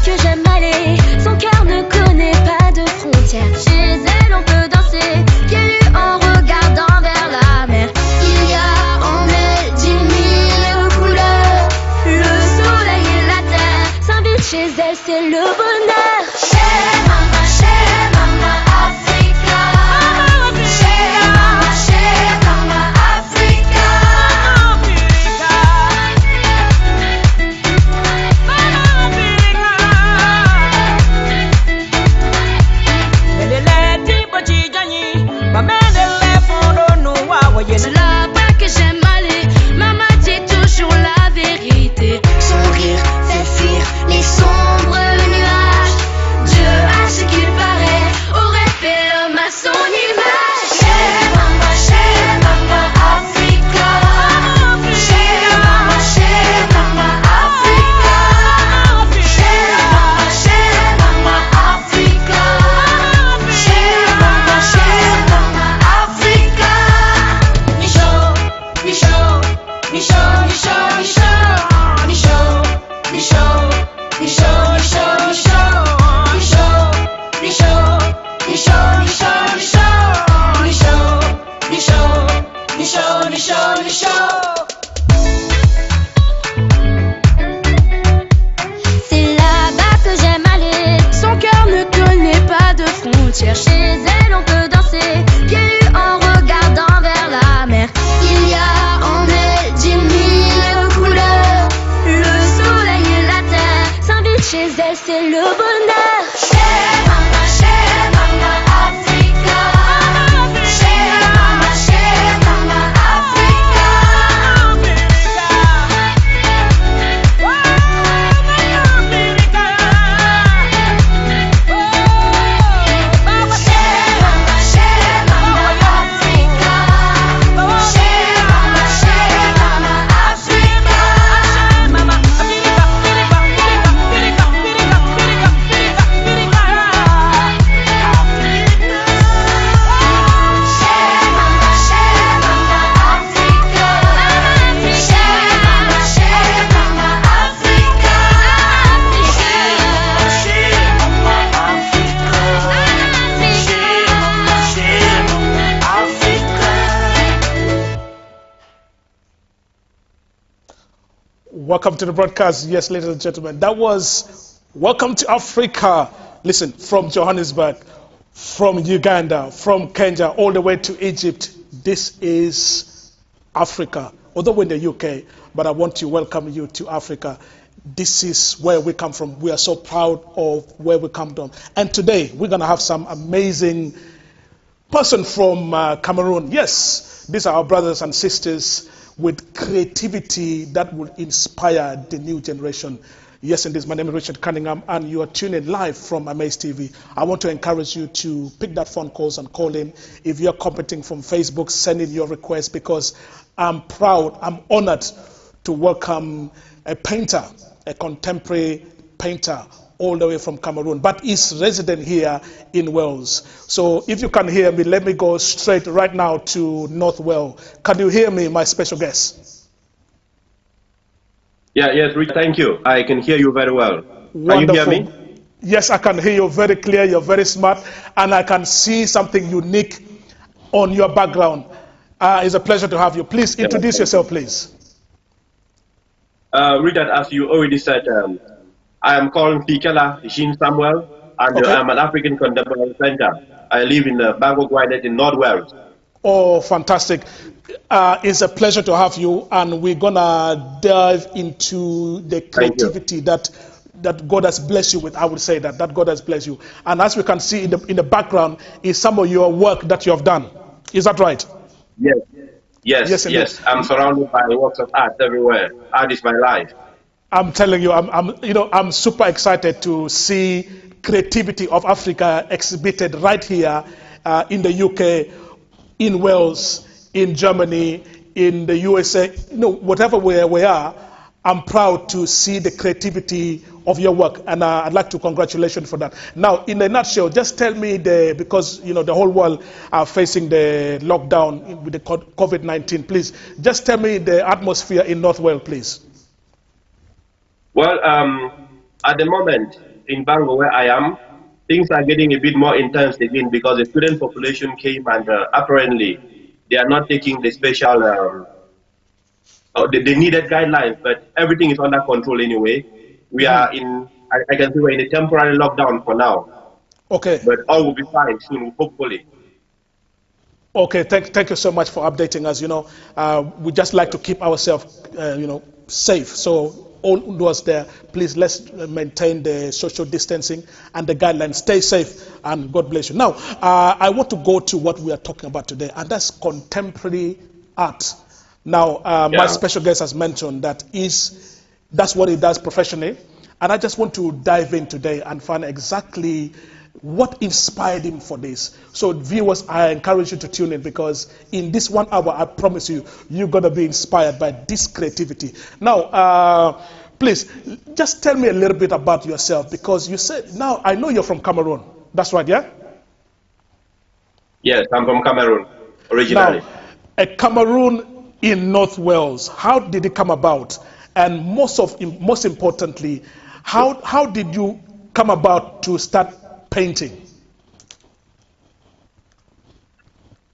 que j'aime aller. Son cœur ne connaît pas de frontières. Chez elle on peut danser, pieds nus en regardant vers la mer. Il y a en elle 10 000 couleurs. Le soleil et la terre s'invitent chez elle, c'est le bonheur. Chez Mama Africa. Chez Mama Africa. C'est là-bas que j'aime aller. Maman dit toujours la vérité. Son rire fait fuir les sombres nuages. Dieu, à ce qu'il paraît, aurait fait l'homme à son image. Chez Mama Africa. Chez Mama Africa. Chez Mama Africa. Chez Mama Africa. C'est là-bas que j'aime aller. Son cœur ne connaît pas de frontières. Chez elle on peut danser, pieds nus en regardant vers la mer. Il y a en elle 10 000 couleurs. Le soleil et la terre s'invitent chez elle, c'est le bonheur. Chez Mama Africa. Chez Mama Africa. Welcome to the broadcast. Yes, ladies and gentlemen, that was Welcome to Africa. Listen, from Johannesburg, from Uganda, from Kenya, all the way to Egypt. This is Africa. Although we're in the UK, but I want to welcome you to Africa. This is where we come from. We are so proud of where we come from. And today, we're going to have some amazing person from Cameroon. Yes, these are our brothers and sisters with creativity that will inspire the new generation. Yes, indeed, my name is Richard Cunningham, and you are tuning live from Amaze TV. I want to encourage you to pick that phone calls and call in. If you're commenting from Facebook, send in your request, because I'm proud, I'm honored to welcome a painter, a contemporary painter, all the way from Cameroon, but is resident here in Wales. So if you can hear me, let me go straight right now to North Wales. Can you hear me, my special guest? Yes, Rich, thank you. I can hear you very well. Wonderful. Can you hear me? Yes, I can hear you very clear. You're very smart, and I can see something unique on your background. It's a pleasure to have you. Please introduce yourself, please. Richard, as you already said, I am called Fikela Jean Samuel, and I'm an African contemporary painter. I live in Bangor Gwinnett in North Wales. Oh, fantastic. It's a pleasure to have you, and we're going to dive into the creativity that God has blessed you with. I would say that God has blessed you. And as we can see in the background is some of your work that you have done. Is that right? Yes. I'm surrounded by works of art everywhere. Art is my life. I'm telling you, I'm super excited to see creativity of Africa exhibited right here in the UK, in Wales, in Germany, in the USA, whatever we are. I'm proud to see the creativity of your work, and I'd like to congratulate you for that. Now, in a nutshell, just tell me because the whole world are facing the lockdown with the COVID-19. Please, just tell me the atmosphere in North Wales, please. Well, at the moment, in Bango, where I am, things are getting a bit more intense again because the student population came and apparently they are not taking the special, the needed guidelines, but everything is under control anyway. We are in, I can say we're in a temporary lockdown for now. Okay. But all will be fine soon, hopefully. Okay, thank you so much for updating us. We just like to keep ourselves, safe. So all those there, please let's maintain the social distancing and the guidelines. Stay safe and God bless you. Now, I want to go to what we are talking about today, and that's contemporary art. Now, my special guest has mentioned that's what he does professionally, and I just want to dive in today and find exactly what inspired him for this. So viewers, I encourage you to tune in, because in this 1 hour, I promise you, you're going to be inspired by this creativity. Now, please, just tell me a little bit about yourself, because you said, now I know you're from Cameroon. That's right, yeah? Yes, I'm from Cameroon, originally. Now, a Cameroon in North Wales, how did it come about? And most importantly, how did you come about to start painting?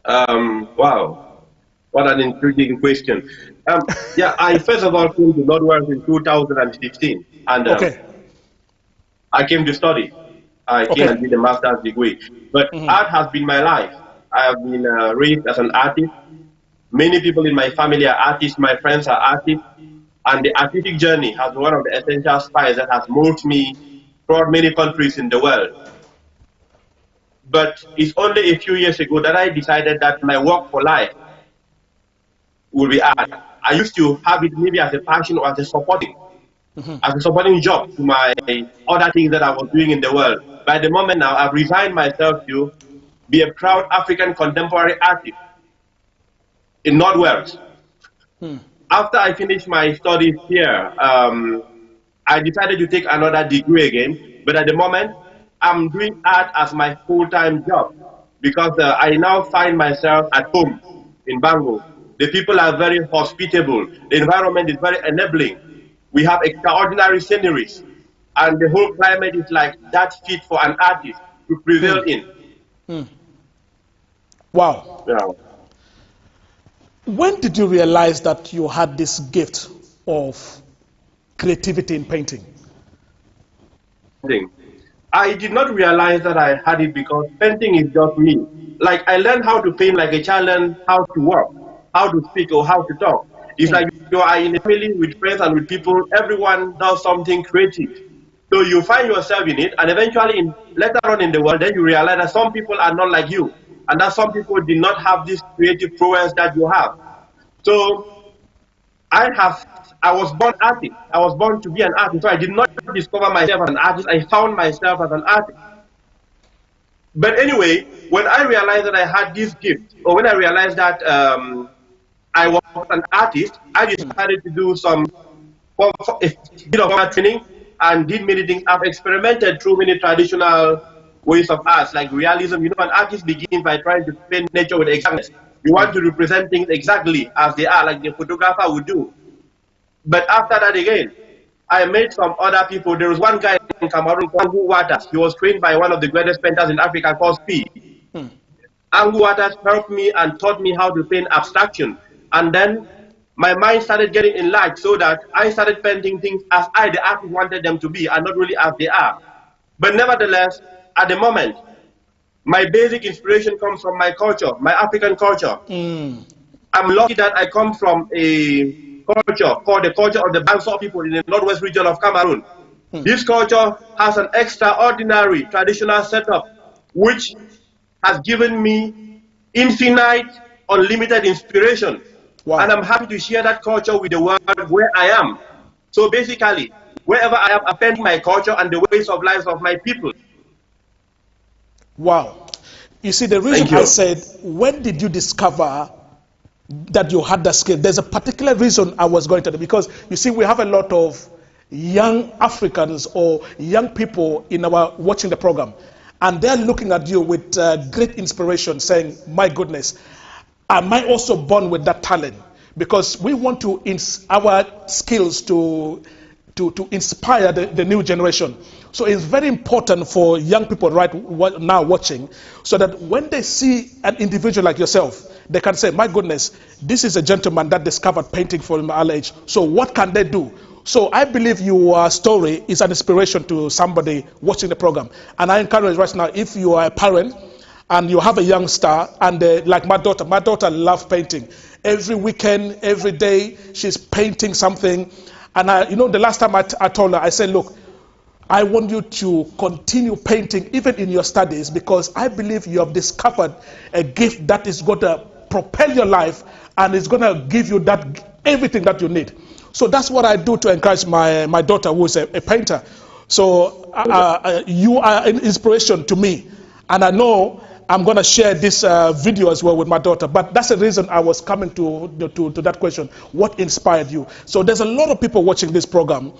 Wow, what an intriguing question. I first of all came to North Wales in 2015, and I came to study. I came and did a master's degree. But art has been my life. I have been raised as an artist. Many people in my family are artists. My friends are artists. And the artistic journey has been one of the essential spices that has moved me throughout many countries in the world. But it's only a few years ago that I decided that my work for life will be art. I used to have it maybe as a passion or as a supporting job to my other things that I was doing in the world. By the moment now, I've resigned myself to be a proud African contemporary artist in North Wales. After I finished my studies here, I decided to take another degree again. But at the moment, I'm doing art as my full-time job, because I now find myself at home in Bango. The people are very hospitable. The environment is very enabling. We have extraordinary sceneries, and the whole climate is like that fit for an artist to prevail in. Wow. Yeah. When did you realize that you had this gift of creativity in painting? I did not realize that I had it because painting is just me. Like, I learned how to paint like a child learned how to walk, how to speak, or how to talk. It's like you are in a family with friends and with people, everyone does something creative. So you find yourself in it, and eventually later on in the world, then you realize that some people are not like you, and that some people did not have this creative prowess that you have. So I was born artist. I was born to be an artist. So I did not discover myself as an artist. I found myself as an artist. But anyway, when I realized that I had this gift, or when I realized that I was an artist, I decided to do a bit of training and did many things. I've experimented through many traditional ways of art, like realism. You know, an artist begins by trying to paint nature with exactness. You want to represent things exactly as they are, like the photographer would do. But after that again, I met some other people. There was one guy in Cameroon, Angu Waters. He was trained by one of the greatest painters in Africa called Speed. Angu Waters helped me and taught me how to paint abstraction. And then my mind started getting enlarged, so that I started painting things as I, the artist, wanted them to be, and not really as they are. But nevertheless, at the moment, my basic inspiration comes from my culture, my African culture. I'm lucky that I come from a culture called the culture of the Banso people in the northwest region of Cameroon. This culture has an extraordinary traditional setup, which has given me infinite, unlimited inspiration. Wow. And I'm happy to share that culture with the world where I am. So basically, wherever I am, I paint my culture and the ways of life of my people. Wow. You see, the reason I said, when did you discover that you had that skill? There's a particular reason I was going to do, because you see, we have a lot of young Africans or young people in our watching the program, and they're looking at you with great inspiration, saying, my goodness, am I also born with that talent? Because we want to our skills to to inspire the new generation. So it's very important for young people now watching, so that when they see an individual like yourself, they can say, my goodness, this is a gentleman that discovered painting from an early age. So what can they do? So I believe your story is an inspiration to somebody watching the program. And I encourage right now, if you are a parent and you have a youngster, and like my daughter loves painting. Every weekend, every day, she's painting something. And the last time I told her, I said, look, I want you to continue painting even in your studies, because I believe you have discovered a gift that is going to propel your life and is going to give you everything that you need. So that's what I do to encourage my daughter, who is a painter. So you are an inspiration to me. And I know I'm going to share this video as well with my daughter. But that's the reason I was coming to that question. What inspired you? So there's a lot of people watching this program.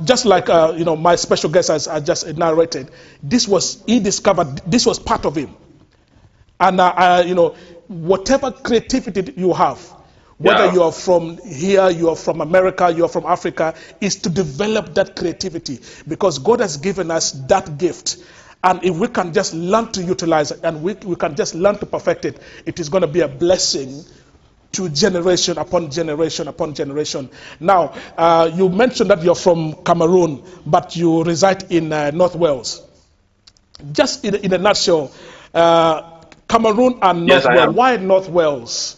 Just like my special guest as I just narrated. He discovered this was part of him. And whatever creativity you have, whether you are from here, you are from America, you are from Africa, is to develop that creativity, because God has given us that gift. And if we can just learn to utilize it, and we can just learn to perfect it, it is going to be a blessing to generation upon generation upon generation. Now, you mentioned that you're from Cameroon, but you reside in North Wales. Just in a nutshell, Cameroon and North Wales. Why North Wales?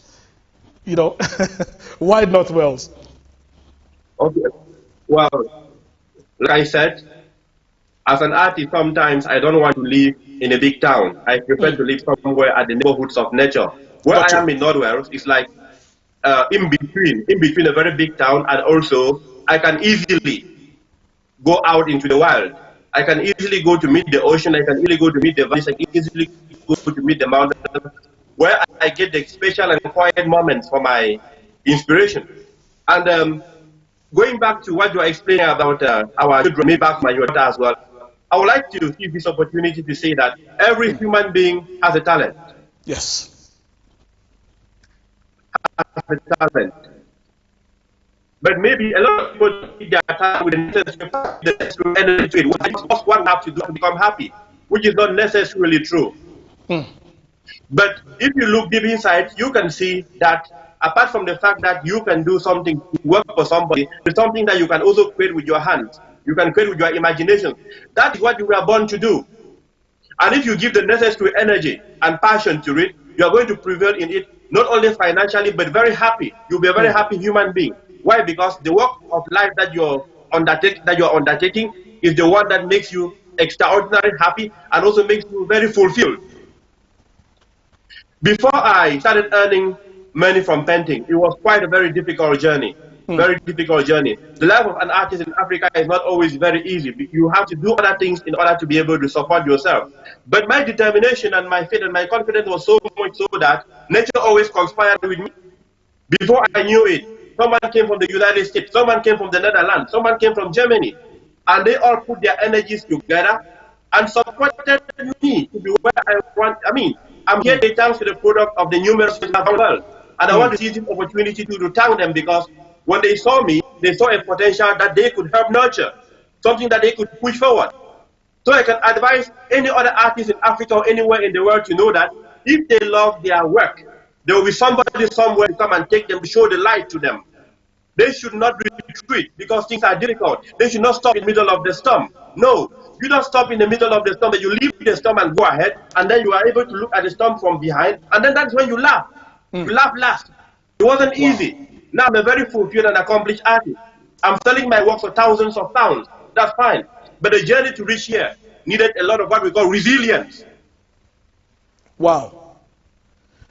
Why North Wales? Okay. Well, like I said, as an artist, sometimes I don't want to live in a big town. I prefer to live somewhere at the neighborhoods of nature. Where I am in North Wales is like in between a very big town, and also I can easily go out into the wild. I can easily go to meet the ocean. I can easily go to meet the valleys. I can easily go to meet the mountains, where I get the special and quiet moments for my inspiration. And going back to what you are explaining about our children, maybe back my daughter as well, I would like to use this opportunity to say that every human being has a talent. Yes. Has a talent. But maybe a lot of people need their talent with the necessary energy to it. What one have to do to become happy, which is not necessarily true. But if you look deep inside, you can see that apart from the fact that you can do something to work for somebody, it's something that you can also create with your hands. You can create with your imagination. That is what you were born to do. And if you give the necessary energy and passion to it, you are going to prevail in it, not only financially, but very happy. You'll be a very happy human being. Why? Because the work of life that you're undertaking is the one that makes you extraordinarily happy and also makes you very fulfilled. Before I started earning money from painting, it was quite a very difficult journey. Very difficult journey. The life of an artist in Africa is not always very easy. You have to do other things in order to be able to support yourself. But my determination and my faith and my confidence was so much so that nature always conspired with me. Before I knew it, someone came from the United States, someone came from the Netherlands, someone came from Germany, and they all put their energies together and supported me to be where I want. I mean, I'm here thanks to the product of the numerous in the world. And I want to use this opportunity to thank them, because when they saw me, they saw a potential that they could help nurture, something that they could push forward. So I can advise any other artist in Africa or anywhere in the world to know that if they love their work, there will be somebody somewhere to come and take them, to show the light to them. They should not retreat because things are difficult. They should not stop in the middle of the storm. No, you don't stop in the middle of the storm, but you leave the storm and go ahead, and then you are able to look at the storm from behind, and then that's when you laugh. You laugh last. It wasn't easy. Now I'm a very fulfilled and accomplished artist. I'm selling my work for thousands of pounds. That's fine. But the journey to reach here needed a lot of what we call resilience. Wow.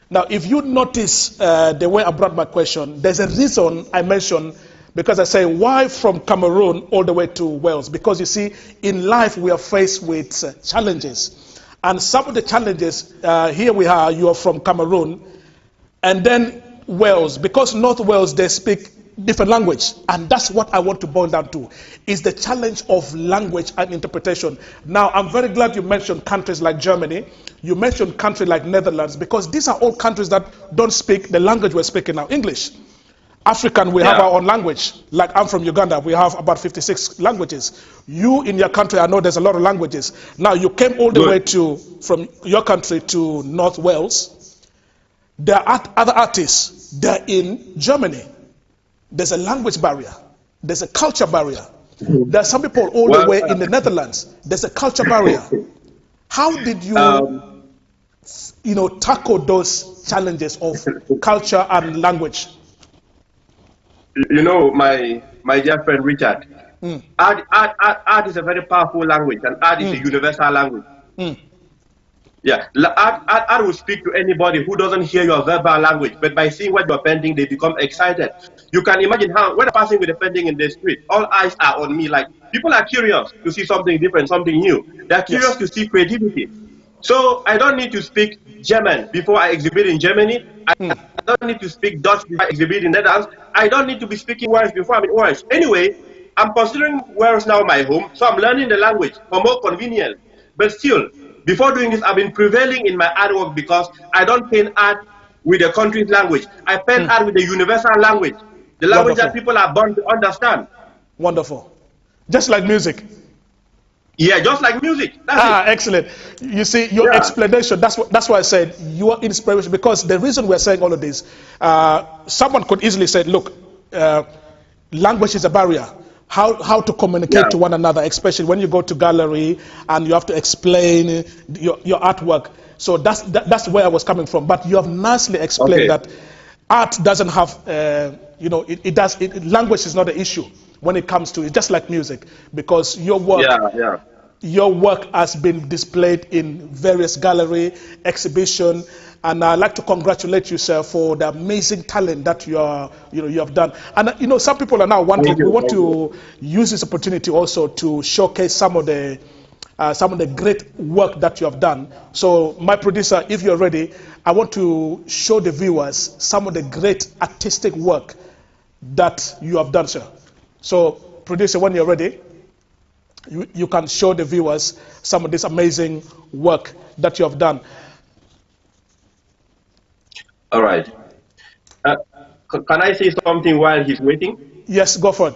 Now, if you notice the way I brought my question, there's a reason I mentioned, because I say, why from Cameroon all the way to Wales? Because you see, in life we are faced with challenges. And some of the challenges, here we are, you are from Cameroon, and then Wales, because North Wales, they speak different language, and that's what I want to boil down to, is the challenge of language and interpretation. Now, I'm very glad you mentioned countries like Germany, you mentioned countries like Netherlands, because these are all countries that don't speak the language we're speaking now, English. African, we have Yeah. our own language. Like I'm from Uganda, we have about 56 languages. You in your country, I know there's a lot of languages. Now you came all the way Good. from your country to North Wales. There are other artists, they're in Germany. There's a language barrier. There's a culture barrier. There are some people all the Well, way in the Netherlands. There's a culture barrier. How did you, um, tackle those challenges of culture and language? my dear friend Richard, art is a very powerful language, and art is a universal language. Yeah, art will speak to anybody who doesn't hear your verbal language, but by seeing what you're painting, they become excited. You can imagine how, when I'm passing with a painting in the street, all eyes are on me. Like, people are curious to see something different, something new. They're curious Yes. to see creativity. So I don't need to speak German before I exhibit in Germany. I don't need to speak Dutch before I exhibit in Netherlands. I don't need to be speaking Welsh before I'm in Welsh. Anyway, I'm considering Wales now my home, so I'm learning the language for more convenience. But still, before doing this, I've been prevailing in my artwork because I don't paint art with the country's language. I paint art with the universal language, the language that Wonderful. people are born to understand. Wonderful. Just like music. Yeah, just like music. That's Excellent. You see, your Yeah. explanation, that's why I said your inspiration, because the reason we're saying all of this, someone could easily say, look, language is a barrier. How to communicate Yeah. to one another, especially when you go to gallery and you have to explain your artwork. So that's where I was coming from. But you have nicely explained Okay. that art doesn't have, language is not an issue when it comes to it, just like music, because your work Yeah. your work has been displayed in various gallery, exhibition, and I'd like to congratulate you, sir, for the amazing talent that you have done. And some people are now wanting. Thank you, We want thank to use this opportunity also to showcase some of the great work that you have done. So, my producer, if you're ready, I want to show the viewers some of the great artistic work that you have done, sir. So, producer, when you're ready, you can show the viewers some of this amazing work that you have done. All right. Can I say something while he's waiting? Yes, go for it.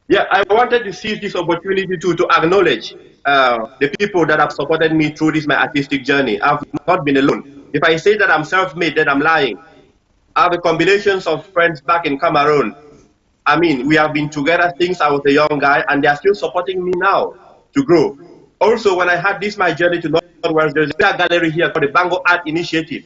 Yeah, I wanted to seize this opportunity to acknowledge the people that have supported me through this my artistic journey. I've not been alone. If I say that I'm self-made, then I'm lying. I have a combination of friends back in Cameroon. I mean, we have been together since I was a young guy, and they are still supporting me now to grow. Also, when I had this my journey to Northwest, there's a gallery here called the Bango Art Initiative.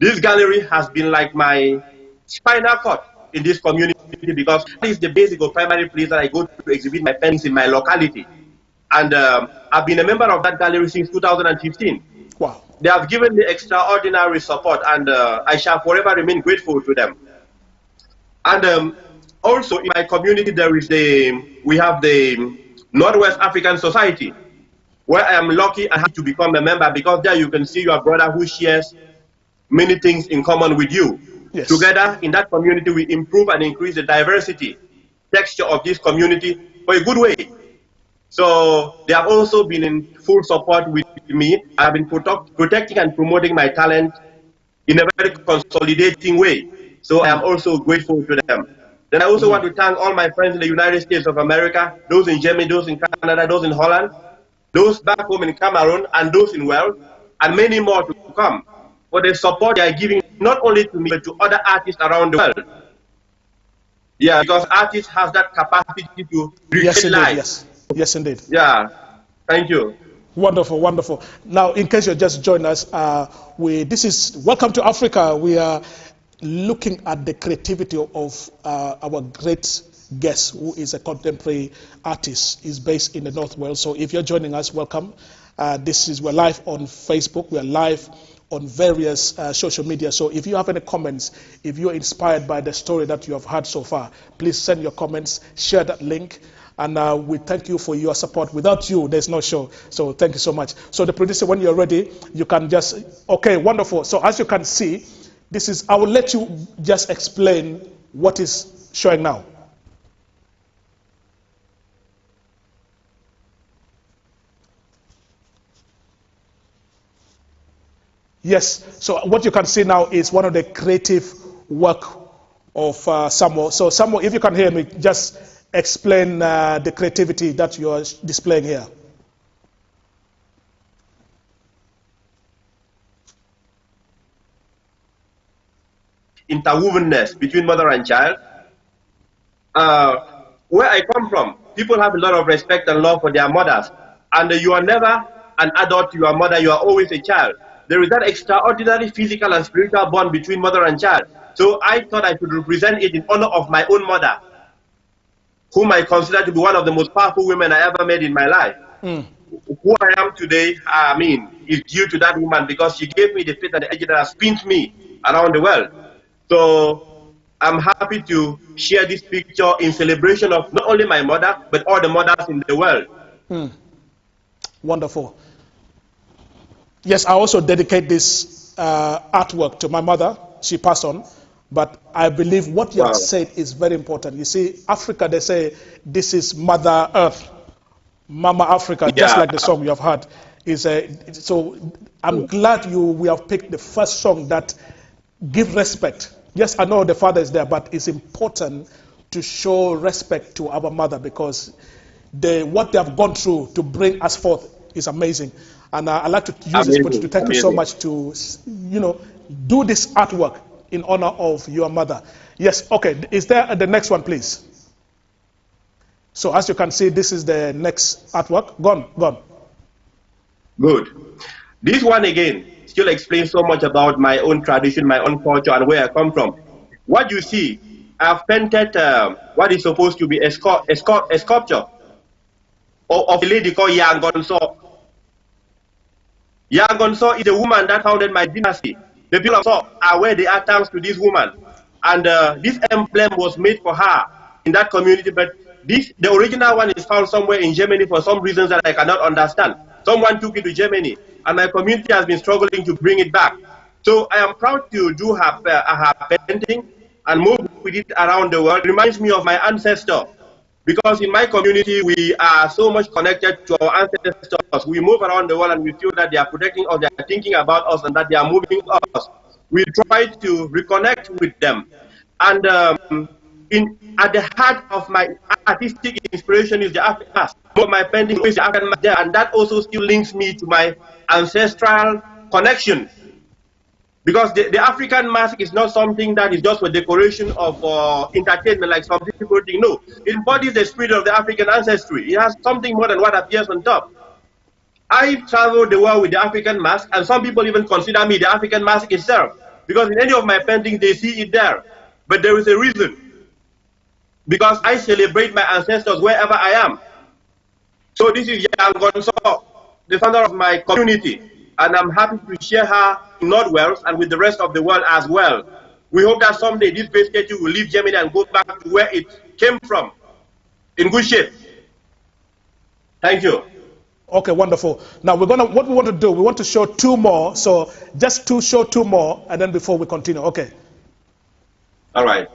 This gallery has been like my spinal cord in this community because this is the basic or primary place that I go to exhibit my paintings in my locality. And I've been a member of that gallery since 2015. Wow. They have given me extraordinary support, and I shall forever remain grateful to them. And also in my community, we have the Northwest African Society, where I am lucky and happy to become a member, because there you can see your brother who shares many things in common with you. Yes. Together in that community, we improve and increase the diversity, texture of this community for a good way. So they have also been in full support with me. I've been protecting and promoting my talent in a very consolidating way. So I am also grateful to them. Then I also want to thank all my friends in the United States of America, those in Germany, those in Canada, those in Holland, those back home in Cameroon, and those in Wales, and many more to come, for the support they are giving not only to me, but to other artists around the world. Yeah, because artists have that capacity to Yes, create indeed. life. Yes. Yes, indeed. Yeah, thank you. Wonderful, wonderful. Now, in case you're just joining us, this is Welcome to Africa. We are looking at the creativity of our great guest, who is a contemporary artist. He's based in the North Wales. So if you're joining us, welcome. We're live on Facebook. We are live on various social media. So if you have any comments, if you're inspired by the story that you have heard so far, please send your comments, share that link. And we thank you for your support. Without you, there's no show. So thank you so much. So the producer, when you're ready, you can just, okay, wonderful. So as you can see, I will let you just explain what is showing now. Yes, so what you can see now is one of the creative work of Samuel. So Samuel, if you can hear me, just explain the creativity that you are displaying here. Interwovenness between mother and child. Where I come from, people have a lot of respect and love for their mothers. And you are never an adult to your mother, you are always a child. There is that extraordinary physical and spiritual bond between mother and child. So I thought I should represent it in honor of my own mother, whom I consider to be one of the most powerful women I ever met in my life. Who I am today, is due to that woman, because she gave me the faith and the energy that has pinned me around the world. So I'm happy to share this picture in celebration of not only my mother, but all the mothers in the world. Wonderful. Yes, I also dedicate this artwork to my mother. She passed on. But I believe what you have said is very important. You see, Africa, they say, this is Mother Earth, Mama Africa, just like the song you have heard. So I'm glad we have picked the first song that give respect. Yes, I know the father is there, but it's important to show respect to our mother, because what they have gone through to bring us forth is amazing. And I'd like to use this opportunity to thank you so much to, do this artwork in honor of your mother. Yes, okay. Is there the next one, please? So as you can see, this is the next artwork. Gone. Good. This one again still explains so much about my own tradition, my own culture, and where I come from. What you see, I've painted what is supposed to be a sculpture of a lady called Yangon So. Yangon So is a woman that founded my dynasty. The people of So are where they are thanks to this woman. And this emblem was made for her in that community, but the original one is found somewhere in Germany for some reasons that I cannot understand. Someone took it to Germany, and my community has been struggling to bring it back. So I am proud to do her painting and move with it around the world. It reminds me of my ancestor, because in my community we are so much connected to our ancestors. We move around the world and we feel that they are protecting us, they are thinking about us, and that they are moving us. We try to reconnect with them. And at the heart of my artistic inspiration is the African mask. My painting is the African mask there, and that also still links me to my ancestral connection. Because the African mask is not something that is just for decoration of entertainment like some people think. No, it embodies the spirit of the African ancestry. It has something more than what appears on top. I travel the world with the African mask, and some people even consider me the African mask itself. Because in any of my paintings, they see it there. But there is a reason. Because I celebrate my ancestors wherever I am. So this is Yangon So, the founder of my community. And I'm happy to share her in North Wales and with the rest of the world as well. We hope that someday this great statue will leave Germany and go back to where it came from, in good shape. Thank you. Okay, wonderful. Now what we want to do, we want to show two more. So just show two more, and then before we continue. Okay. All right.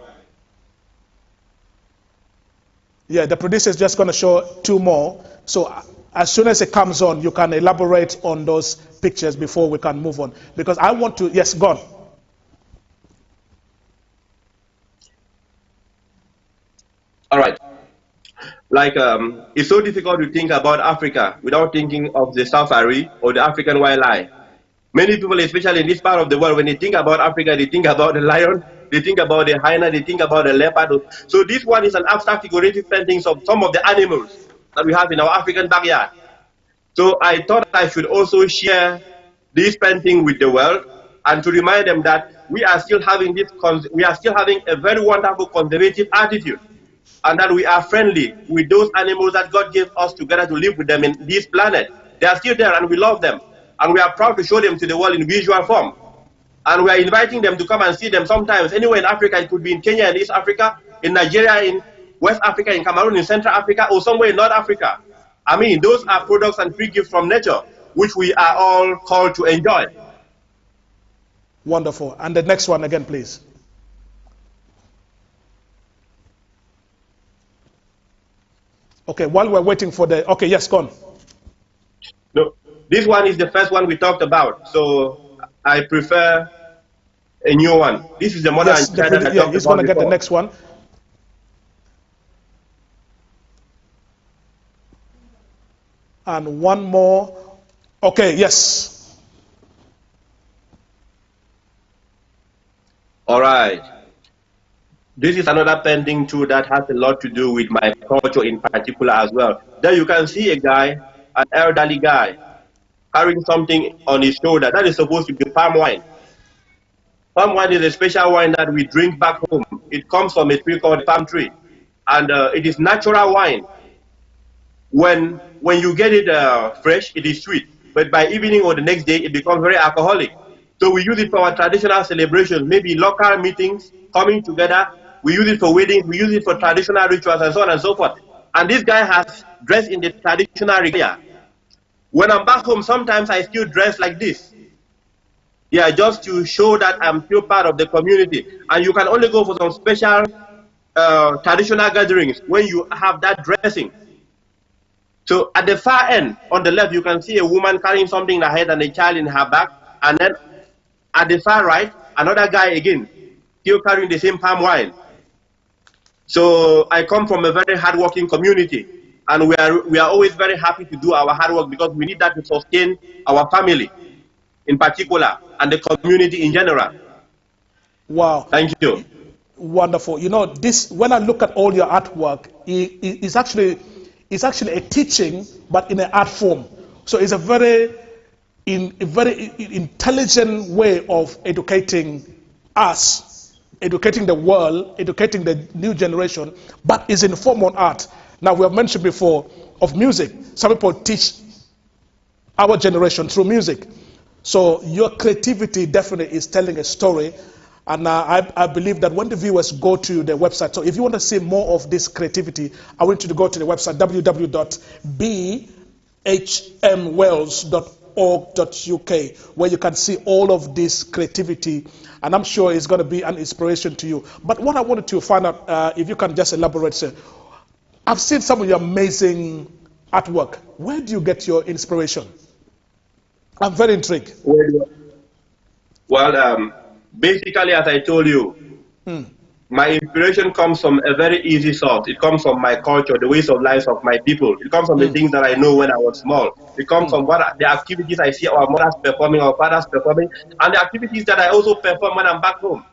Yeah, the producer is just going to show two more. So as soon as it comes on, you can elaborate on those pictures before we can move on. Because I want to, yes, go on. All right. Like, it's so difficult to think about Africa without thinking of the safari or the African wildlife. Many people, especially in this part of the world, when they think about Africa, they think about the lion, they think about the hyena, they think about the leopard. So this one is an abstract figurative painting of some of the animals that we have in our African backyard. So I thought I should also share this painting with the world and to remind them that we are still having a very wonderful conservative attitude, and that we are friendly with those animals that God gave us together to live with them in this planet. They are still there and we love them. And we are proud to show them to the world in visual form. And we are inviting them to come and see them sometimes anywhere in Africa. It could be in Kenya and East Africa, in Nigeria, in West Africa, in Cameroon, in Central Africa, or somewhere in North Africa. I mean, those are products and free gifts from nature, which we are all called to enjoy. Wonderful. And the next one again, please. Okay, while we're waiting for the... Okay, yes, go on. No, this one is the first one we talked about. So I prefer a new one. This is the mother Yes, and child that I definitely. Yeah, talked he's about going to get the before. next one. And one more. Okay, yes. All right. This is another painting too that has a lot to do with my culture in particular as well. There you can see a guy, an elderly guy, carrying something on his shoulder. That is supposed to be palm wine. Palm wine is a special wine that we drink back home. It comes from a tree called palm tree, and it is natural wine. When you get it fresh, it is sweet, but by evening or the next day, it becomes very alcoholic. So we use it for our traditional celebrations, maybe local meetings, coming together. We use it for weddings, we use it for traditional rituals, and so on and so forth. And this guy has dressed in the traditional regalia. When I'm back home, sometimes I still dress like this. Yeah, just to show that I'm still part of the community. And you can only go for some special traditional gatherings when you have that dressing. So at the far end, on the left, you can see a woman carrying something in her head and a child in her back. And then at the far right, another guy again, still carrying the same palm wine. So I come from a very hardworking community. And we are always very happy to do our hard work because we need that to sustain our family in particular and the community in general. Wow. Thank you. Wonderful. You know, this, when I look at all your artwork, it's actually a teaching, but in an art form. So it's a very intelligent way of educating us, educating the world, educating the new generation, but it's in the form of art. Now, we have mentioned before of music. Some people teach our generation through music. So your creativity definitely is telling a story. And I believe that when the viewers go to the website, so if you want to see more of this creativity, I want you to go to the website www.bhmwells.org.uk, where you can see all of this creativity, and I'm sure it's going to be an inspiration to you. But what I wanted to find out, if you can just elaborate, sir, I've seen some of your amazing artwork. Where do you get your inspiration? I'm very intrigued. Well, basically, as I told you, my inspiration comes from a very easy source. It comes from my culture, the ways of life of my people. It comes from the things that I know when I was small. It comes from the activities I see our mothers performing, our fathers performing, and the activities that I also perform when I'm back home.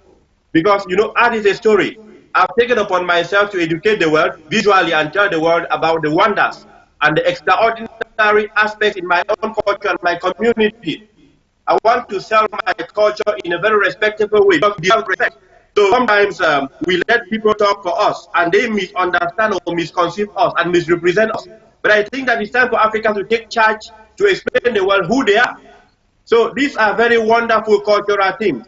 Because, you know, art is a story. I've taken upon myself to educate the world visually and tell the world about the wonders and the extraordinary aspects in my own culture and my community. I want to sell my culture in a very respectable way. Respect. So sometimes we let people talk for us and they misunderstand or misconceive us and misrepresent us. But I think that it's time for Africans to take charge to explain to the world who they are. So these are very wonderful cultural things.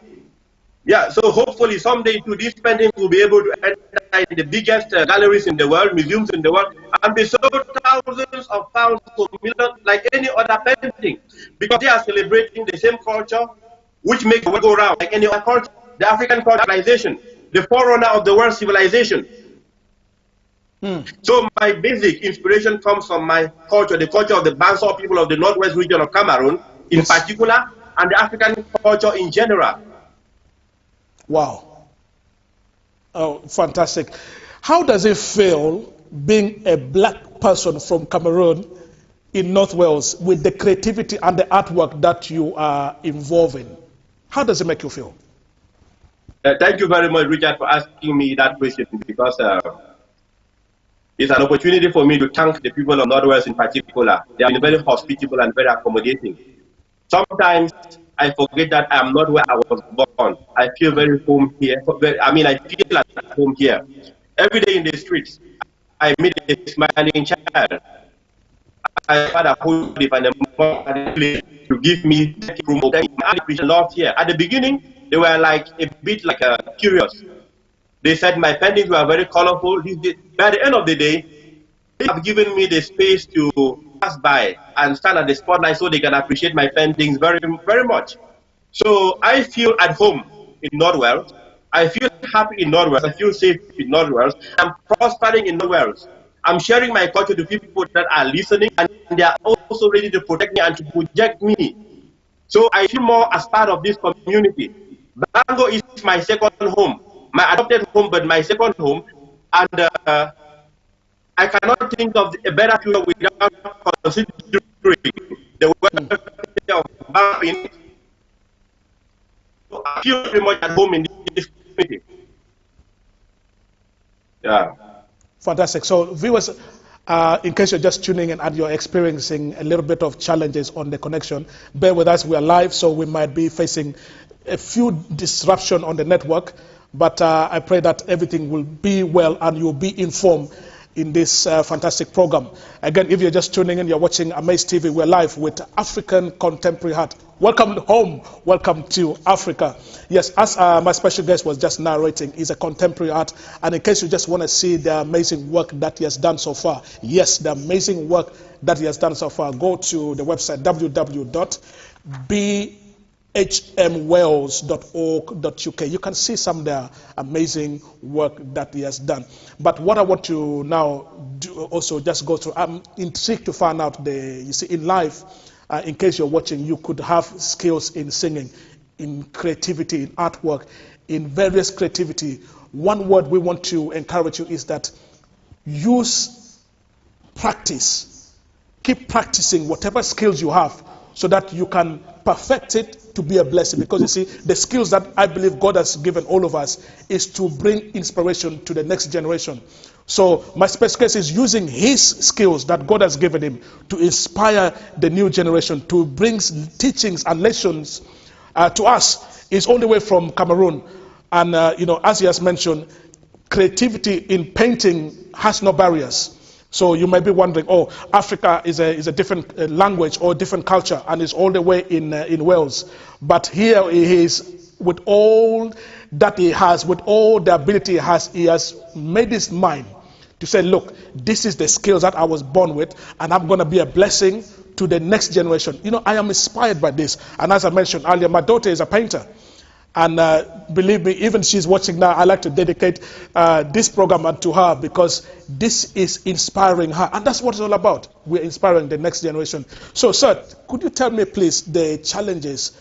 Yeah, so hopefully someday too, these paintings will be able to enter in the biggest galleries in the world, museums in the world, and be sold thousands of pounds or millions like any other painting, because they are celebrating the same culture, which makes the world go round like any other culture. The African civilization, the forerunner of the world civilization. So my basic inspiration comes from my culture, the culture of the Banso people of the northwest region of Cameroon, in particular, and the African culture in general. Wow. Oh, fantastic. How does it feel being a black person from Cameroon in North Wales with the creativity and the artwork that you are involved in? How does it make you feel? Thank you very much, Richard, for asking me that question, because it's an opportunity for me to thank the people of North Wales in particular. They have been very hospitable and very accommodating. Sometimes I forget that I'm not where I was born. I feel very home here. I feel at home here. Every day in the streets, I meet a smiling child. I had a whole and a to give me love here. At the beginning, they were like a bit like curious. They said my paintings were very colorful. By the end of the day, they have given me the space to pass by and stand at the spotlight so they can appreciate my paintings very, very much. So I feel at home in North Wales. I feel happy in North Wales. I feel safe in North Wales. I'm prospering in North Wales. I'm sharing my culture to people that are listening, and they are also ready to protect me and to project me. So I feel more as part of this community. Bango is my second home, my adopted home, but my second home. And I cannot think of a better future without considering the welfare of Bango. I feel pretty much at home in this community. Yeah. Fantastic. So, viewers, in case you're just tuning in and you're experiencing a little bit of challenges on the connection, bear with us. We are live, so we might be facing a few disruption on the network. But I pray that everything will be well and you'll be informed in this fantastic program. Again, if you're just tuning in, you're watching Amaze TV. We're live with African Contemporary Art. Welcome home. Welcome to Africa. Yes, as my special guest was just narrating, he's a contemporary art. And in case you just want to see the amazing work that he has done so far, yes, the amazing work that he has done so far, go to the website www.bhmwales.org.uk. You can see some of the amazing work that he has done. But what I want to now do also just go through, I'm intrigued to find out you see, in life, in case you're watching, you could have skills in singing, in creativity, in artwork, in various creativity. One word we want to encourage you is that use practice. Keep practicing whatever skills you have so that you can perfect it to be a blessing. Because you see, the skills that I believe God has given all of us is to bring inspiration to the next generation. So my special case is using his skills that God has given him to inspire the new generation, to bring teachings and lessons to us. He's all the way from Cameroon. And, as he has mentioned, creativity in painting has no barriers. So you might be wondering, oh, Africa is a different language or different culture and is all the way in Wales. But here he is, with all that he has, with all the ability he has made his mind to say, look, this is the skills that I was born with, and I'm going to be a blessing to the next generation. I am inspired by this. And as I mentioned earlier, my daughter is a painter. And believe me, even she's watching now, I like to dedicate this program to her because this is inspiring her. And that's what it's all about. We're inspiring the next generation. So, sir, could you tell me, please, the challenges,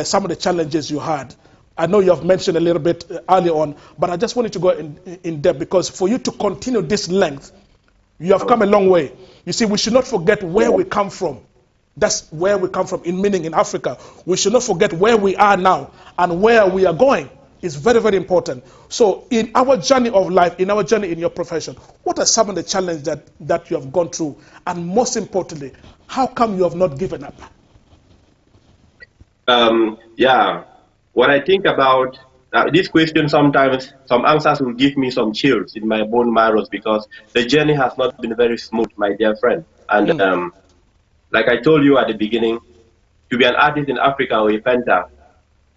some of the challenges you had? I know you have mentioned a little bit earlier on, but I just wanted to go in depth because for you to continue this length, you have come a long way. You see, we should not forget where we come from. That's where we come from, meaning in Africa. We should not forget where we are now and where we are going. It's very, very important. So in our journey of life, in our journey in your profession, what are some of the challenges that you have gone through? And most importantly, how come you have not given up? When I think about this question, sometimes some answers will give me some chills in my bone marrows because the journey has not been very smooth, my dear friend. And like I told you at the beginning, to be an artist in Africa or a painter,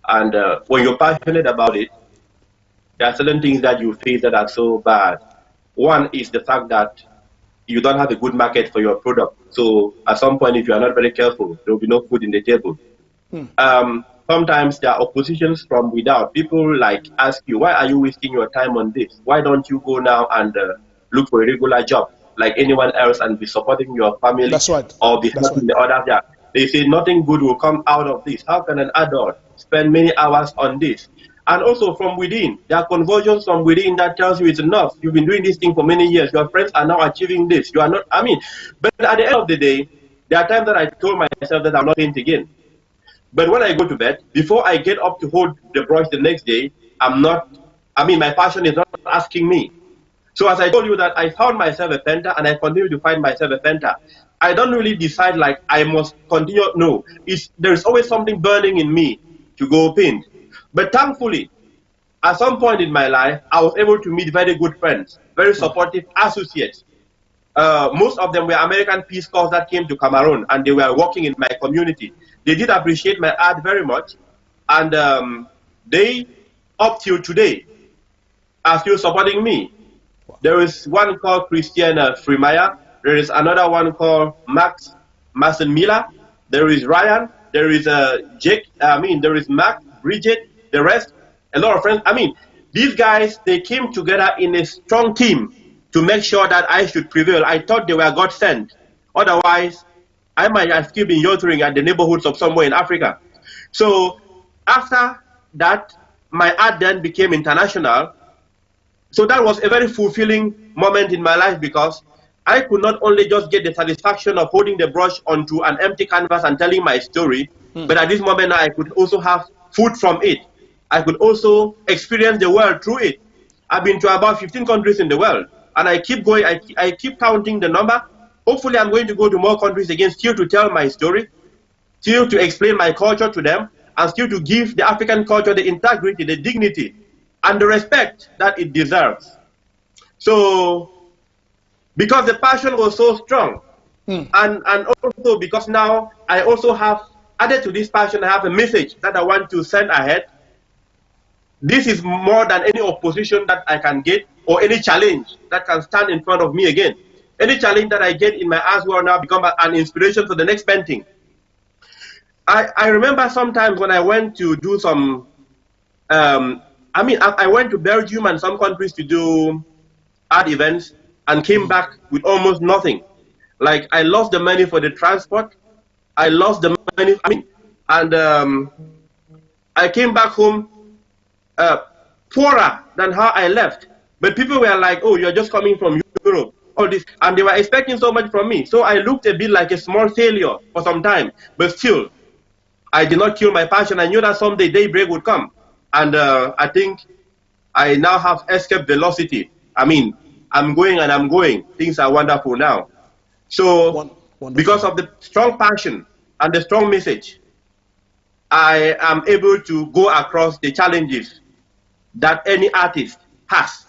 and when you're passionate about it, there are certain things that you face that are so bad. One is the fact that you don't have a good market for your product. So at some point, if you are not very careful, there will be no food in the table. Sometimes there are oppositions from without. People ask you, why are you wasting your time on this? Why don't you go now and look for a regular job like anyone else and be supporting your family? That's right. Or be helping the others? Yeah. They say nothing good will come out of this. How can an adult spend many hours on this? And also from within, there are conversions from within that tells you it's enough. You've been doing this thing for many years. Your friends are now achieving this. You are not, but at the end of the day, there are times that I told myself that I'm not paint again. But when I go to bed, before I get up to hold the brush the next day, my passion is not asking me. So as I told you that I found myself a painter and I continue to find myself a painter. I don't really decide I must continue. No, there's always something burning in me to go paint. But thankfully, at some point in my life, I was able to meet very good friends, very supportive associates. Most of them were American Peace Corps that came to Cameroon and they were working in my community. They did appreciate my art very much, and they, up till today, are still supporting me. There is one called Christian Freemeyer. There is another one called Max Mason Miller. There is Ryan. There is Jake. There is Mac, Bridget, the rest, a lot of friends. These guys, they came together in a strong team to make sure that I should prevail. I thought they were God sent. Otherwise, I might have still been yottering at the neighborhoods of somewhere in Africa. So after that my art then became international. So that was a very fulfilling moment in my life, because I could not only just get the satisfaction of holding the brush onto an empty canvas and telling my story, but at this moment I could also have food from it. I could also experience the world through it. I've been to about 15 countries in the world, and I keep going, I keep counting the number. Hopefully I'm going to go to more countries again, still to tell my story, still to explain my culture to them, and still to give the African culture the integrity, the dignity, and the respect that it deserves. So, because the passion was so strong, and also because now I also have, added to this passion, I have a message that I want to send ahead. This is more than any opposition that I can get, or any challenge that can stand in front of me again. Any challenge that I get in my arts will now become an inspiration for the next painting. I remember sometimes when I went to do some, I went to Belgium and some countries to do art events, and came back with almost nothing. Like, I lost the money for the transport, I lost the money, and I came back home poorer than how I left. But people were like, oh, you're just coming from Europe, all this, and they were expecting so much from me. So I looked a bit like a small failure for some time, but still, I did not kill my passion. I knew that someday daybreak would come, and I think I now have escape velocity. I'm going and I'm going. Things are wonderful now. So, because of the strong passion and the strong message, I am able to go across the challenges that any artist has.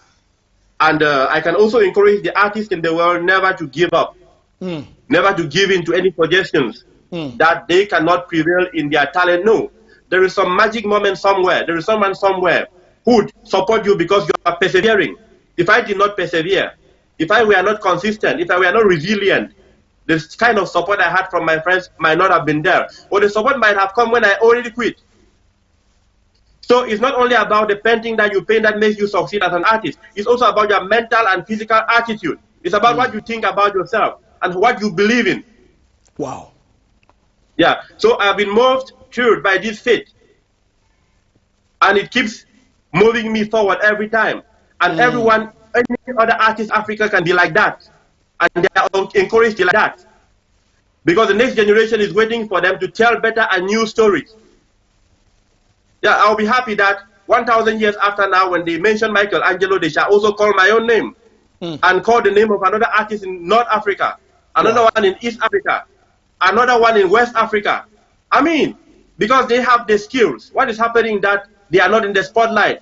And I can also encourage the artists in the world never to give up, never to give in to any suggestions that they cannot prevail in their talent. No, there is some magic moment somewhere. There is someone somewhere who would support you because you are persevering. If I did not persevere, if I were not consistent, if I were not resilient, this kind of support I had from my friends might not have been there. Or the support might have come when I already quit. So it's not only about the painting that you paint that makes you succeed as an artist. It's also about your mental and physical attitude. It's about what you think about yourself and what you believe in. Wow. Yeah, so I've been moved through by this faith. And it keeps moving me forward every time. And everyone, any other artist in Africa can be like that. And they are encouraged to like that. Because the next generation is waiting for them to tell better and new stories. Yeah, I'll be happy that 1,000 years after now, when they mention Michelangelo, they shall also call my own name and call the name of another artist in North Africa, another one in East Africa, another one in West Africa. Because they have the skills. What is happening that they are not in the spotlight?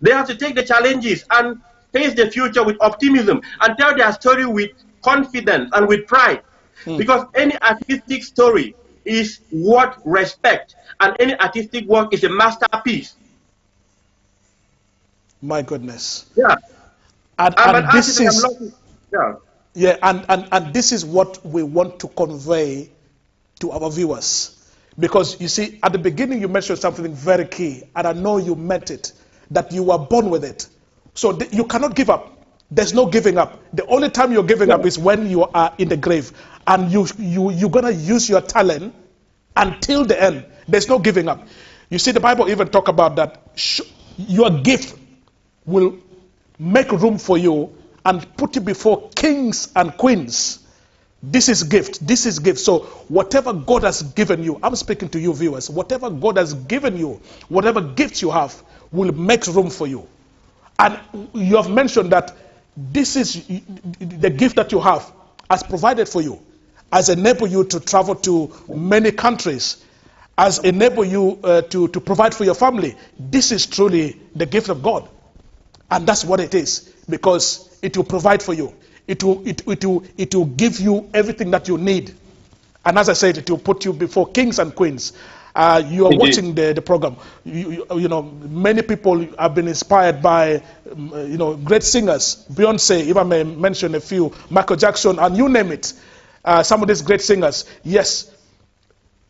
They have to take the challenges and face the future with optimism and tell their story with confidence and with pride. Because any artistic story is worth respect, and any artistic work is a masterpiece. My goodness. Yeah. And this is, and this is what we want to convey to our viewers. Because you see, at the beginning you mentioned something very key, and I know you meant it, that you were born with it. So you cannot give up. There's no giving up. The only time you're giving up is when you are in the grave, and you're going to use your talent until the end. There's no giving up. You see, the Bible even talk about that. Your gift will make room for you and put you before kings and queens. This is gift. This is gift. So whatever God has given you, I'm speaking to you viewers, whatever God has given you, whatever gifts you have, will make room for you. And you have mentioned that this is the gift that you have has provided for you, has enabled you to travel to many countries, has enabled you to provide for your family. This is truly the gift of God. And that's what it is, because it will provide for you. It will give you everything that you need. And as I said, it will put you before kings and queens. You are watching the program. You know, many people have been inspired by, great singers. Beyonce, if I may mention a few, Michael Jackson, and you name it. Some of these great singers. Yes,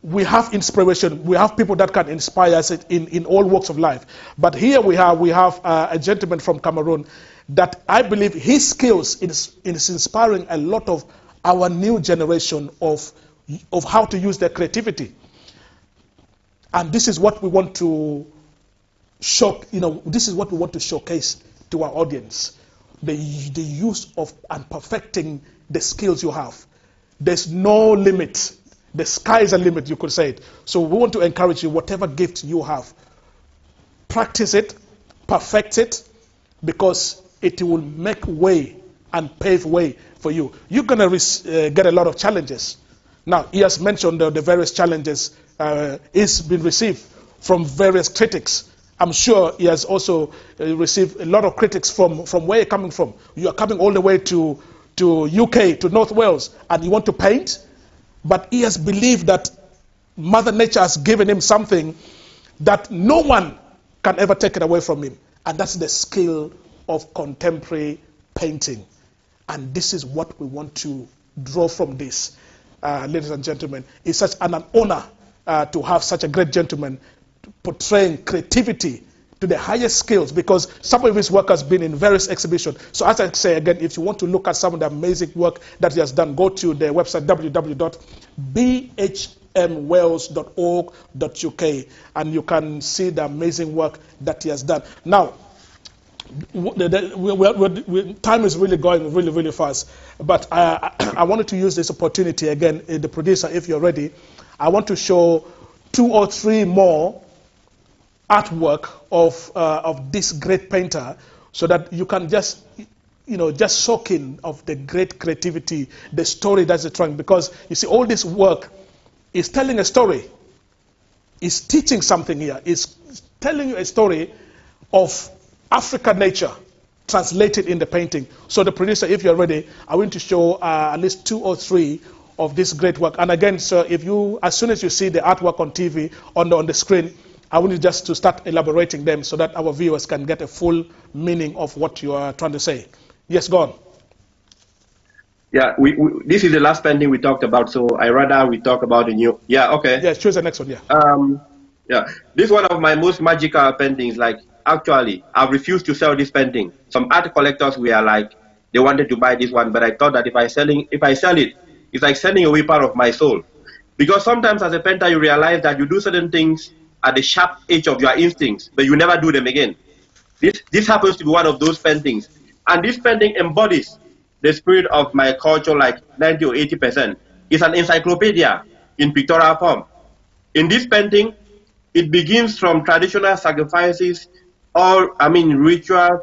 we have inspiration. We have people that can inspire us in all walks of life. But here we have a gentleman from Cameroon that I believe his skills is inspiring a lot of our new generation of how to use their creativity. And this is what we want to show, this is what we want to showcase to our audience. The use of and perfecting the skills you have. There's no limit. The sky is a limit, you could say it. So we want to encourage you, whatever gift you have, practice it, perfect it, because it will make way and pave way for you. You're going to get a lot of challenges. Now, he has mentioned the various challenges he's been received from various critics. I'm sure he has also received a lot of critics from where you're coming from. You are coming all the way to UK, to North Wales, and you want to paint, but he has believed that Mother Nature has given him something that no one can ever take it away from him, and that's the skill of contemporary painting. And this is what we want to draw from this, ladies and gentlemen. It's such an honor to have such a great gentleman portraying creativity to the highest skills, because some of his work has been in various exhibitions. So as I say again, if you want to look at some of the amazing work that he has done, go to the website www.bhmwales.org.uk and you can see the amazing work that he has done. Now, time is really going really, really fast, but I wanted to use this opportunity again, the producer, if you're ready, I want to show 2 or 3 more artwork of this great painter, so that you can just soak in of the great creativity, the story that's trying. Because you see, all this work is telling a story, is teaching something here, is telling you a story of African nature translated in the painting. So the producer, if you're ready, I want to show at least 2 or 3 of this great work. And again, sir, as soon as you see the artwork on TV, on the screen, I want you just to start elaborating them so that our viewers can get a full meaning of what you are trying to say. Yes, go on. Yeah, this is the last painting we talked about, so I rather we talk about the new. Yeah, okay. Yeah, choose the next one, yeah. Yeah, this is one of my most magical paintings. Like, actually, I refused to sell this painting. Some art collectors were like, they wanted to buy this one, but I thought that if I sell it, it's like selling away part of my soul. Because sometimes as a painter, you realize that you do certain things at the sharp edge of your instincts, but you never do them again. This happens to be one of those paintings. And this painting embodies the spirit of my culture like 90 or 80%. It's an encyclopedia in pictorial form. In this painting, it begins from traditional sacrifices, rituals,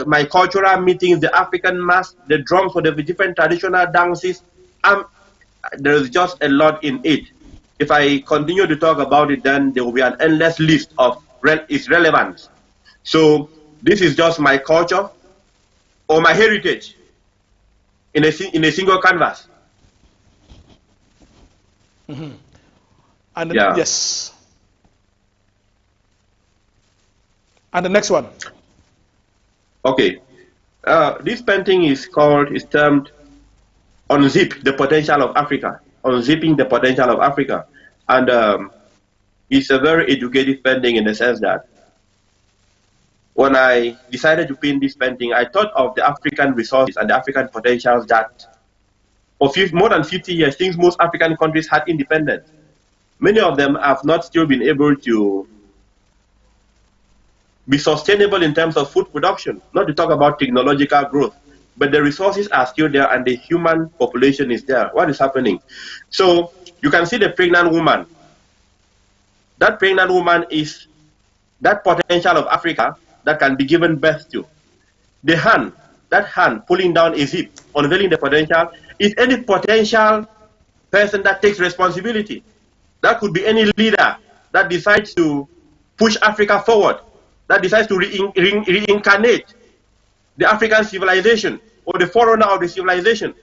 my cultural meetings, the African mass, the drums for the different traditional dances. There is just a lot in it. If I continue to talk about it, then there will be an endless list of its relevance. So this is just my culture or my heritage in a single canvas. Mm-hmm. And yeah. Yes. And the next one. Okay. This painting is termed Unzip the Potential of Africa. Unzipping the Potential of Africa. And it's a very educative painting in the sense that when I decided to paint this painting, I thought of the African resources and the African potentials that for more than 50 years, since most African countries had independence, many of them have not still been able to be sustainable in terms of food production, not to talk about technological growth. But the resources are still there and the human population is there. What is happening? So you can see the pregnant woman. That pregnant woman is that potential of Africa that can be given birth to. The hand, that hand pulling down a zip, unveiling the potential, is any potential person that takes responsibility. That could be any leader that decides to push Africa forward, that decides to reincarnate the African civilization or the forerunner of the civilization.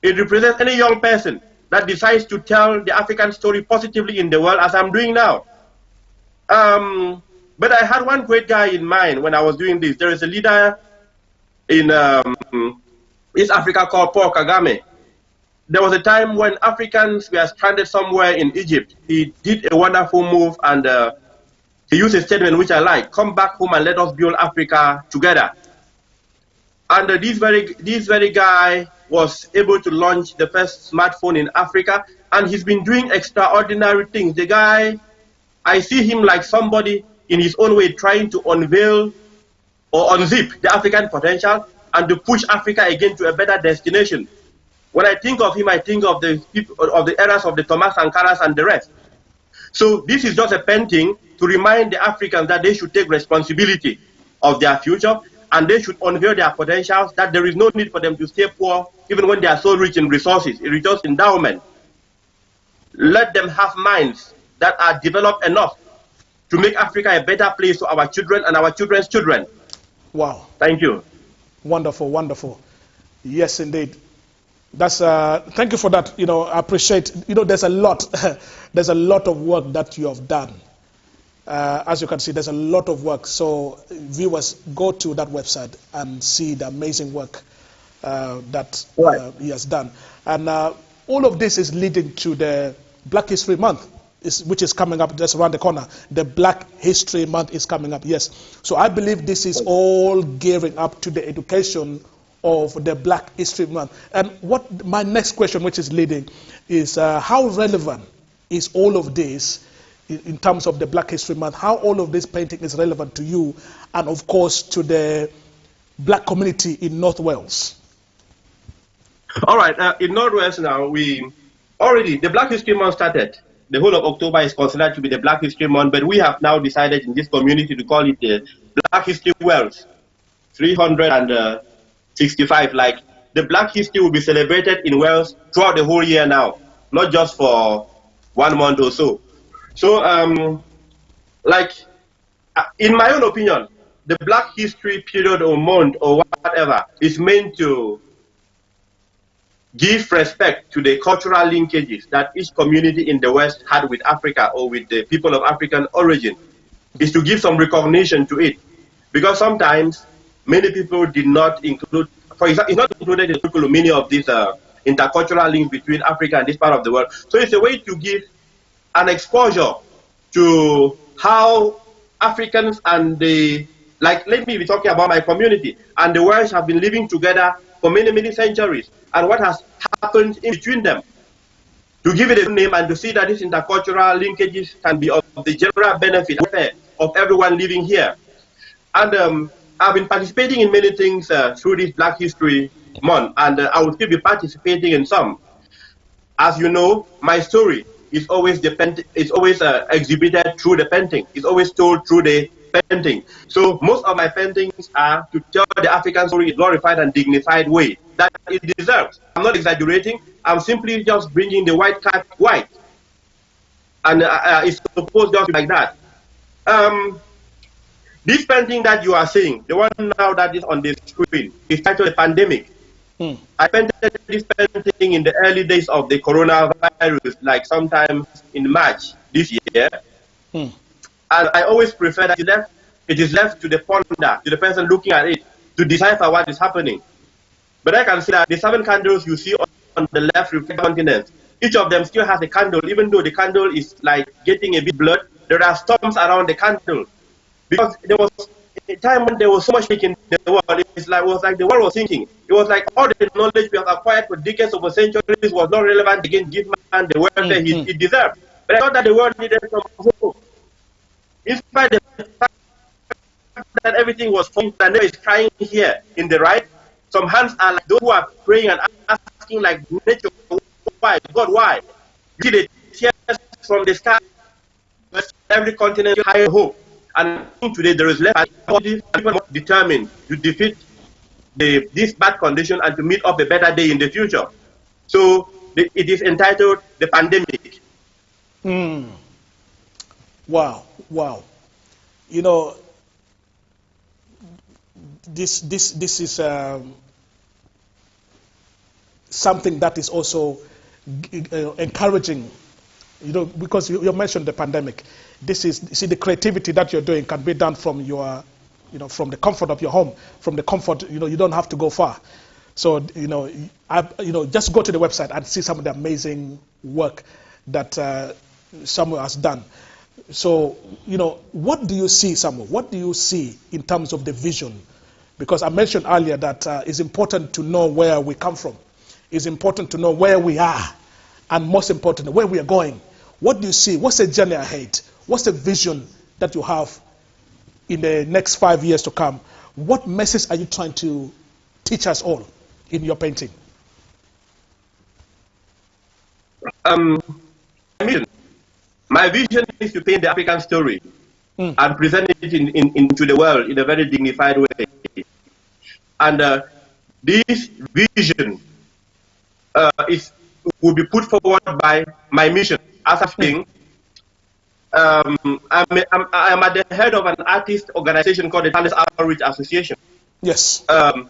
It represents any young person that decides to tell the African story positively in the world, as I'm doing now. But I had one great guy in mind when I was doing this. There is a leader in East Africa called Paul Kagame. There was a time when Africans were stranded somewhere in Egypt. He did a wonderful move and he used a statement which I like: come back home and let us build Africa together. And this very guy was able to launch the first smartphone in Africa, and he's been doing extraordinary things. The guy, I see him like somebody in his own way trying to unveil or unzip the African potential and to push Africa again to a better destination. When I think of him, I think of the people of the eras of the Thomas Sankaras and the rest. So this is just a painting to remind the Africans that they should take responsibility of their future and they should unveil their potentials, that there is no need for them to stay poor even when they are so rich in resources. It is just endowment. Let them have minds that are developed enough to make Africa a better place for our children and our children's children. Wow. Thank you. Wonderful, wonderful. Yes, indeed. That's thank you for that. You know, I appreciate. You know, there's a lot, there's a lot of work that you have done. As you can see, there's a lot of work. So viewers, go to that website and see the amazing work that he has done. And all of this is leading to the Black History Month, which is coming up just around the corner. The Black History Month is coming up, yes. So I believe this is all gearing up to the education of the Black History Month. And what my next question, which is leading, is how relevant is all of this in terms of the Black History Month? How all of this painting is relevant to you and, of course, to the Black community in North Wales? All right, in North Wales now, the Black History Month started. The whole of October is considered to be the Black History Month, but we have now decided in this community to call it the Black History Wales 365. Like, the Black history will be celebrated in Wales throughout the whole year now, not just for 1 month or so. So, in my own opinion, the Black history period or month or whatever is meant to give respect to the cultural linkages that each community in the West had with Africa or with the people of African origin, is to give some recognition to it. Because sometimes many people did not include, for example, it's not included in the curriculum, many of these intercultural links between Africa and this part of the world. So it's a way to give an exposure to how Africans and let me be talking about my community, and the Welsh have been living together for many, many centuries, and what has happened in between them. To give it a name and to see that these intercultural linkages can be of the general benefit of everyone living here. And I've been participating in many things through this Black History Month, and I will still be participating in some. As you know, my story is always exhibited through the painting. It's always told through the painting. So most of my paintings are to tell the African story in a glorified and dignified way that it deserves. I'm not exaggerating. I'm simply just bringing the white cat white. And it's supposed just like that. This painting that you are seeing, the one now that is on the screen, is titled The Pandemic. I painted this painting in the early days of the coronavirus, like sometime in March this year. And I always prefer that it is left to the ponder, to the person looking at it, to decipher what is happening. But I can see that the 7 candles you see on the left reflect continents. Each of them still has a candle, even though the candle is like getting a bit blurred. There are storms around the candle. Because there was a time when there was so much in the world, it was like the world was thinking. It was like all the knowledge we have acquired for decades over centuries was not relevant again, give man the world that he deserved. But I thought that the world needed some hope. In spite of the fact that everything was falling, and is crying here in the right, some hands are like those who are praying and asking like nature, why? God, why? You see the tears from the sky, every continent higher hope. And today there is less people determined to defeat this bad condition and to meet up a better day in the future. So it is entitled The Pandemic. Wow, wow. You know, this is something that is also encouraging, you know, because you mentioned the pandemic. This is, see, the creativity that you're doing can be done from your, from the comfort of your home, from the comfort, you don't have to go far. So, just go to the website and see some of the amazing work that Samuel has done. So, what do you see, Samuel? What do you see in terms of the vision? Because I mentioned earlier that it's important to know where we come from. It's important to know where we are and most importantly, where we are going. What do you see? What's the journey ahead? What's the vision that you have in the next 5 years to come? What message are you trying to teach us all in your painting? My vision is to paint the African story and present it into the world in a very dignified way. And this vision will be put forward by my mission as a thing. I'm at the head of an artist organization called the Talents Outreach Association. Yes.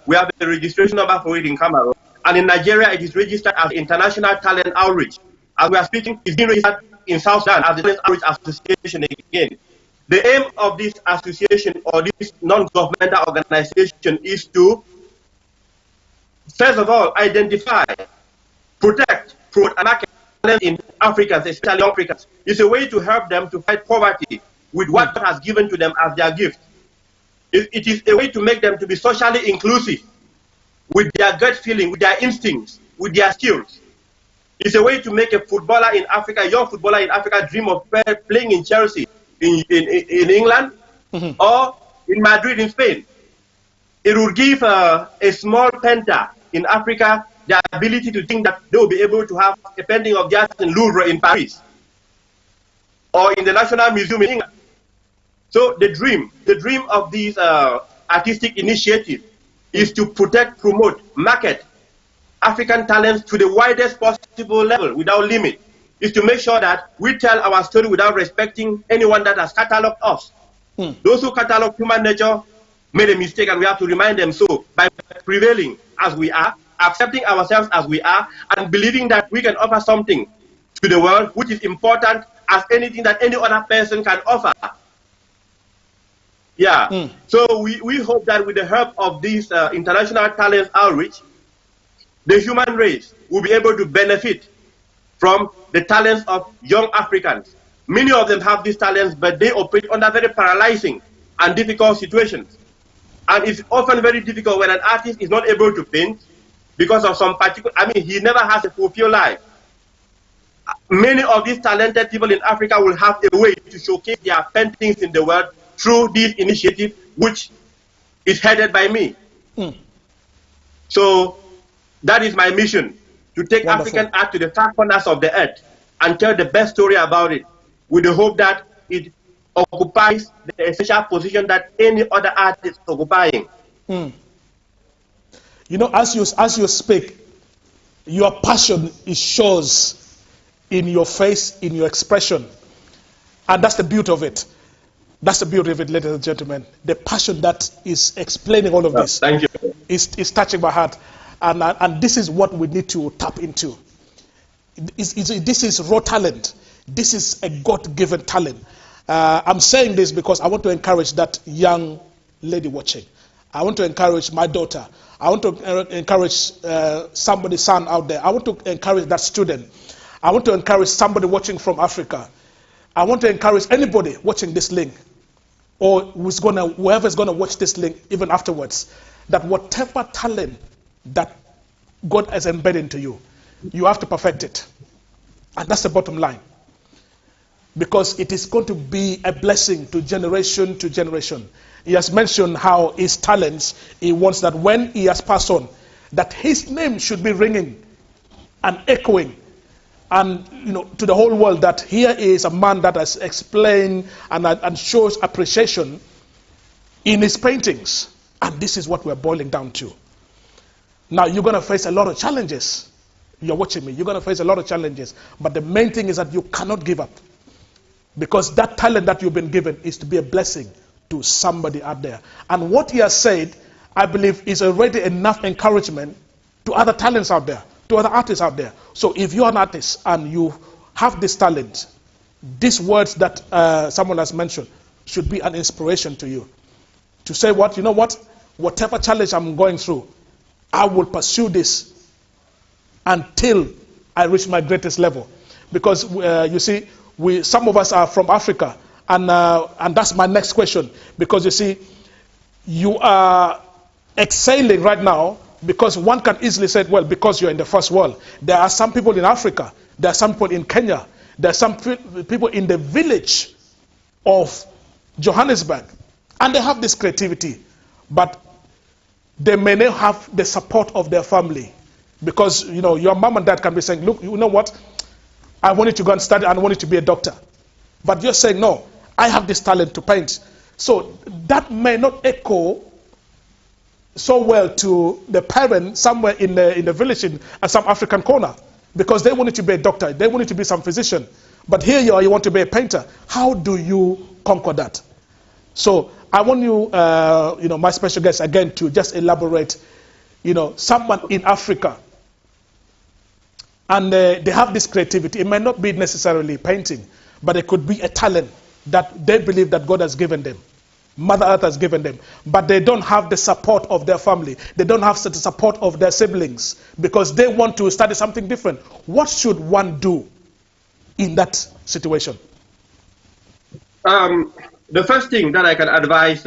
We have a registration number for it in Cameroon. And in Nigeria, it is registered as International Talent Outreach. As we are speaking, it's being registered in South Sudan as the Talent Outreach Association again. The aim of this association or this non-governmental organization is to, first of all, identify, protect, promote, and market talent in Africans, especially young Africans. It's a way to help them to fight poverty with what God has given to them as their gift. It is a way to make them to be socially inclusive with their gut feeling, with their instincts, with their skills. It's a way to make a footballer in Africa, a young footballer in Africa, dream of playing in Chelsea in England or in Madrid in Spain. It will give a small painter in Africa the ability to think that they will be able to have a painting of theirs in Louvre in Paris or in the National Museum in England. So the dream of this artistic initiative is to protect, promote, market African talents to the widest possible level without limit. Is to make sure that we tell our story without respecting anyone that has catalogued us. Those who catalog human nature made a mistake, and we have to remind them so by prevailing as we are, accepting ourselves as we are, and believing that we can offer something to the world which is important as anything that any other person can offer. Yeah. So we hope that with the help of this international talent outreach, the human race will be able to benefit from the talents of young Africans. Many of them have these talents, but they operate under very paralyzing and difficult situations. And it's often very difficult when an artist is not able to paint because of some particular, he never has a fulfilled life. Many of these talented people in Africa will have a way to showcase their paintings in the world through this initiative, which is headed by me. So that is my mission, to take Wonderful. African art to the far corners of the earth and tell the best story about it, with the hope that it occupies the essential position that any other art is occupying. You know, as you speak, your passion shows in your face, in your expression. And that's the beauty of it. That's the beauty of it, ladies and gentlemen. The passion that is explaining all of this Thank you. is touching my heart. And this is what we need to tap into. This is raw talent. This is a God-given talent. I'm saying this because I want to encourage that young lady watching. I want to encourage my daughter. I want to encourage somebody's son out there. I want to encourage that student. I want to encourage somebody watching from Africa. I want to encourage anybody watching this link, or whoever's going to watch this link even afterwards, that whatever talent that God has embedded into you, you have to perfect it. And that's the bottom line. Because it is going to be a blessing to generation to generation. He has mentioned how his talents, he wants that when he has passed on, that his name should be ringing and echoing, and to the whole world, that here is a man that has explained and shows appreciation in his paintings. And this is what we're boiling down to. Now, you're going to face a lot of challenges. You're watching me. You're going to face a lot of challenges. But the main thing is that you cannot give up. Because that talent that you've been given is to be a blessing to somebody out there. And what he has said, I believe, is already enough encouragement to other talents out there, to other artists out there. So if you're an artist and you have this talent, these words that someone has mentioned should be an inspiration to you. To say what, whatever challenge I'm going through, I will pursue this until I reach my greatest level. Because you see, some of us are from Africa, and that's my next question. Because you see, you are excelling right now, Because one can easily say, well, because you're in the first world. There are some people in Africa, there are some people in Kenya, there are some people in the village of Johannesburg, and they have this creativity, but they may not have the support of their family. Because, you know, your mom and dad can be saying, look, you know what, I want you to go and study and I want you to be a doctor. But you're saying, no, I have this talent to paint. So that may not echo so well to the parent somewhere in the village in some African corner, because they want you to be a doctor, they want you to be some physician. But here you are, you want to be a painter. How do you conquer that? So I want you, you know, my special guest again to just elaborate, you know, someone in Africa, and they have this creativity. It might not be necessarily painting, but it could be a talent that they believe that God has given them. Mother Earth has given them, but they don't have the support of their family. They don't have the support of their siblings because they want to study something different. What should one do in that situation? The first thing that I can advise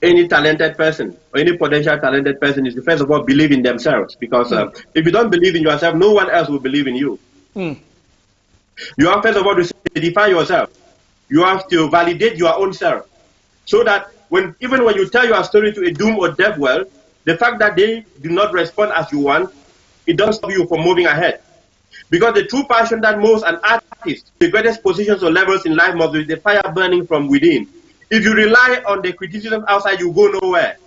any talented person or any potential talented person is to first of all believe in themselves, because if you don't believe in yourself, no one else will believe in you. You have first of all to define yourself. You have to validate your own self, so that even when you tell your story to a doom or deaf world, the fact that they do not respond as you want, it doesn't stop you from moving ahead. Because the true passion that moves an artist, the greatest positions or levels in life, must be the fire burning from within. If you rely on the criticism outside, you go nowhere.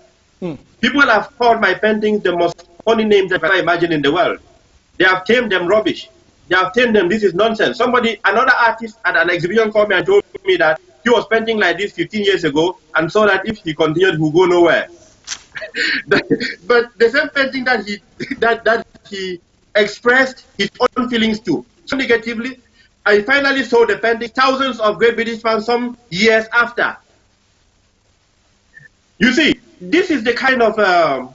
People have called my paintings the most funny names that I can imagine in the world. They have termed them rubbish. They have told them this is nonsense. Another artist at an exhibition called me and told me that he was painting like this 15 years ago and saw that if he continued, he would go nowhere. But the same painting that he expressed his own feelings to, so negatively, I finally saw the painting thousands of great British fans some years after. You see, this is the kind of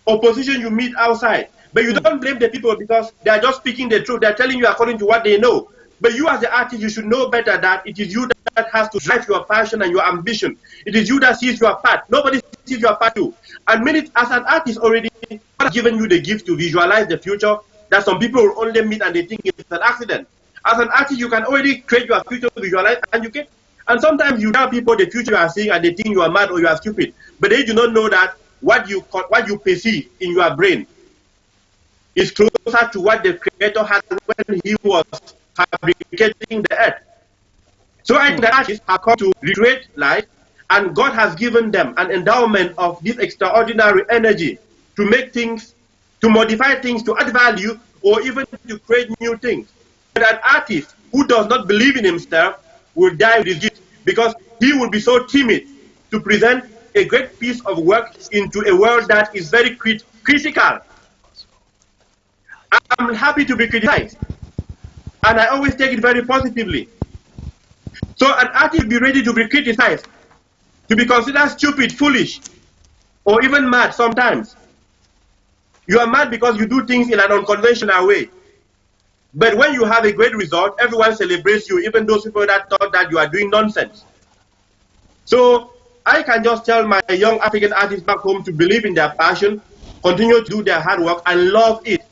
opposition you meet outside. But you don't blame the people because they are just speaking the truth. They are telling you according to what they know. But you as the artist, you should know better that it is you that has to drive your passion and your ambition. It is you that sees your path. Nobody sees your path too. And as an artist already, God has given you the gift to visualize the future that some people will only meet and they think it's an accident. As an artist, you can already create your future, visualize, and sometimes you tell people the future you are seeing and they think you are mad or you are stupid. But they do not know that what you perceive in your brain is closer to what the Creator had when he was fabricating the earth. So I think the artists have come to recreate life, and God has given them an endowment of this extraordinary energy to make things, to modify things, to add value, or even to create new things. But an artist who does not believe in himself will die with his gift, because he will be so timid to present a great piece of work into a world that is very critical. I'm happy to be criticized, and I always take it very positively. So an artist will be ready to be criticized, to be considered stupid, foolish, or even mad sometimes. You are mad because you do things in an unconventional way. But when you have a great result, everyone celebrates you, even those people that thought that you are doing nonsense. So I can just tell my young African artists back home to believe in their passion, continue to do their hard work, and love it.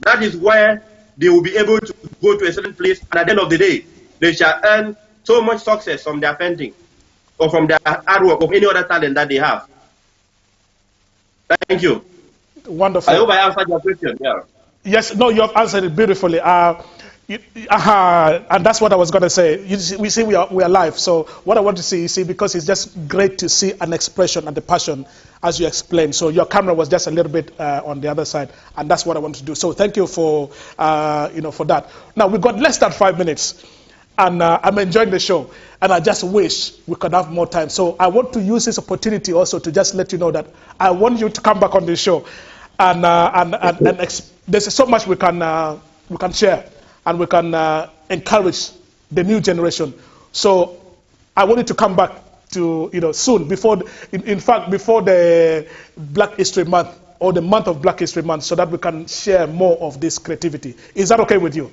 That is where they will be able to go to a certain place, and at the end of the day, they shall earn so much success from their painting or from their artwork or any other talent that they have. Thank you. Wonderful. I hope I answered your question. Yeah. Yes, no, you have answered it beautifully. And that's what I was going to say. We see we are live. So what I want to see, you see, because it's just great to see an expression and the passion as you explained. So your camera was just a little bit on the other side, and that's what I want to do. So thank you for for that. Now we've got less than 5 minutes, and I'm enjoying the show, and I just wish we could have more time. So I want to use this opportunity also to just let you know that I want you to come back on the show, and there's so much we can share, and we can encourage the new generation. So I want you to come back to soon, before the Black History Month or the month of Black History Month, so that we can share more of this creativity. Is that okay with you?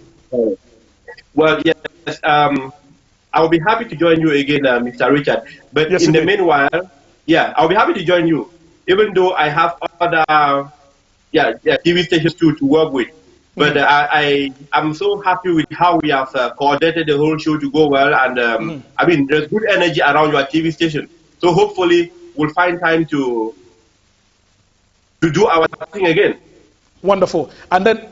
Well, yes. I will be happy to join you again, Mr. Richard. But yes, in the meanwhile, yeah, I'll be happy to join you, even though I have other TV stations too to work with. But I'm so happy with how we have coordinated the whole show to go well. And I mean, there's good energy around your TV station. So hopefully we'll find time to do our thing again. Wonderful. And then,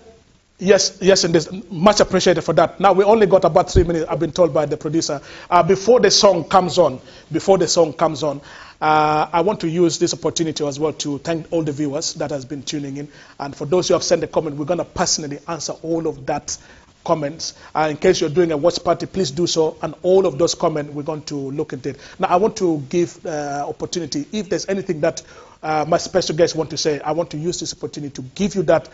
yes, indeed, much appreciated for that. Now we only got about 3 minutes. I've been told by the producer. Before the song comes on, I want to use this opportunity as well to thank all the viewers that has been tuning in, and for those who have sent a comment, we're going to personally answer all of that comments. In case you're doing a watch party, please do so, and all of those comments we're going to look into it. Now I want to give opportunity, if there's anything that my special guests want to say, I want to use this opportunity to give you that,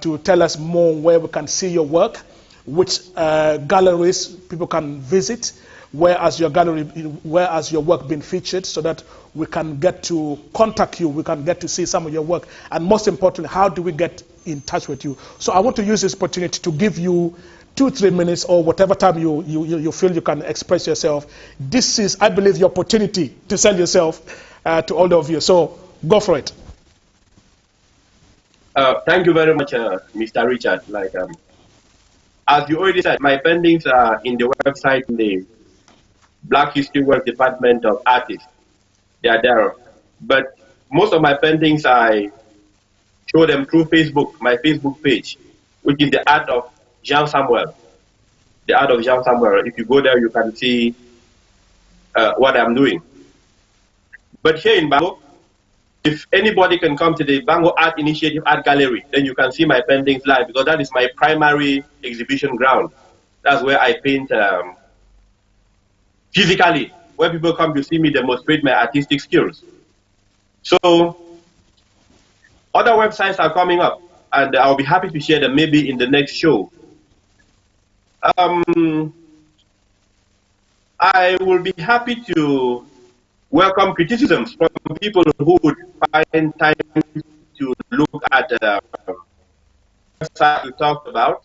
to tell us more where we can see your work, which galleries people can visit, where has your work been featured, so that we can get to contact you, we can get to see some of your work, and most importantly, how do we get in touch with you? So I want to use this opportunity to give you 2-3 minutes, or whatever time you feel you can express yourself. This is, I believe, your opportunity to sell yourself to all of you. So go for it. Thank you very much, Mr. Richard. As you already said, my paintings are in the website in the Black History Work Department of Artists. They are there. But most of my paintings, I show them through Facebook, my Facebook page, which is the Art of Jean Samuel. The Art of Jean Samuel. If you go there, you can see what I'm doing. But here in Bango, if anybody can come to the Bango Art Initiative Art Gallery, then you can see my paintings live, because that is my primary exhibition ground. That's where I paint physically, where people come to see me demonstrate my artistic skills. So other websites are coming up, and I'll be happy to share them maybe in the next show. I will be happy to welcome criticisms from people who would find time to look at the website we talked about,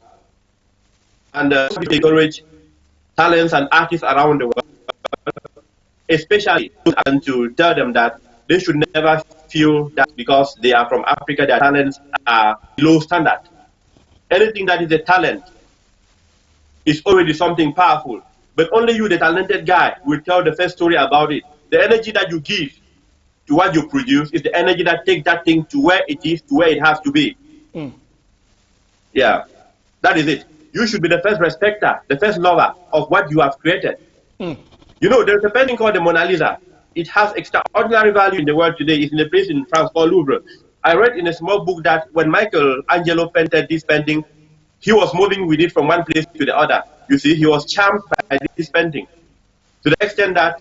and encourage talents and artists around the world, especially, and to tell them that they should never feel that because they are from Africa, their talents are low standard. Anything that is a talent is already something powerful, but only you, the talented guy, will tell the first story about it. The energy that you give to what you produce is the energy that takes that thing to where it is, to where it has to be. Yeah, that is it. You should be the first respecter, the first lover of what you have created. You know, there's a painting called the Mona Lisa. It has extraordinary value in the world today. It's in a place in France called Louvre. I read in a small book that when Michelangelo painted this painting, he was moving with it from one place to the other. You see, he was charmed by this painting, to the extent that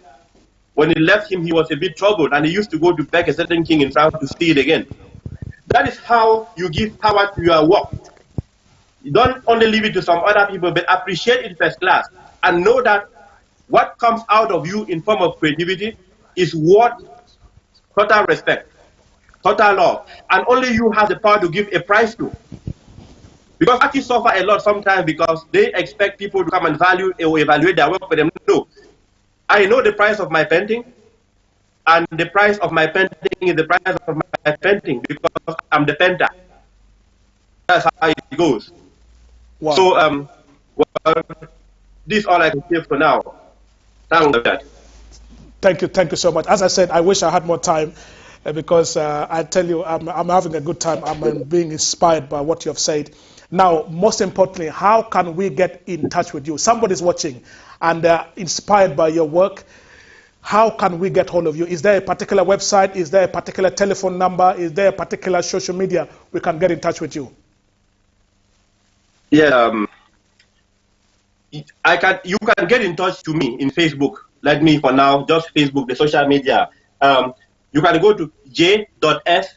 when it left him, he was a bit troubled, and he used to go to beg a certain king in France to see it again. That is how you give power to your work. You don't only leave it to some other people, but appreciate it first class, and know that what comes out of you in form of creativity is worth total respect, total love, and only you have the power to give a price to. Because artists suffer a lot sometimes because they expect people to come and value or evaluate their work for them. No. I know the price of my painting, and the price of my painting is the price of my painting because I'm the painter. That's how it goes. Wow. So, well, this is all I can say for now. Thank you so much. As I said, I wish I had more time because I tell you, I'm having a good time. I'm being inspired by what you have said. Now, most importantly, how can we get in touch with you? Somebody's watching and they're inspired by your work. How can we get hold of you? Is there a particular website? Is there a particular telephone number? Is there a particular social media we can get in touch with you? Yeah, you can get in touch to me in Facebook. Let me, for now, just Facebook, the social media. You can go to j.s.linyui.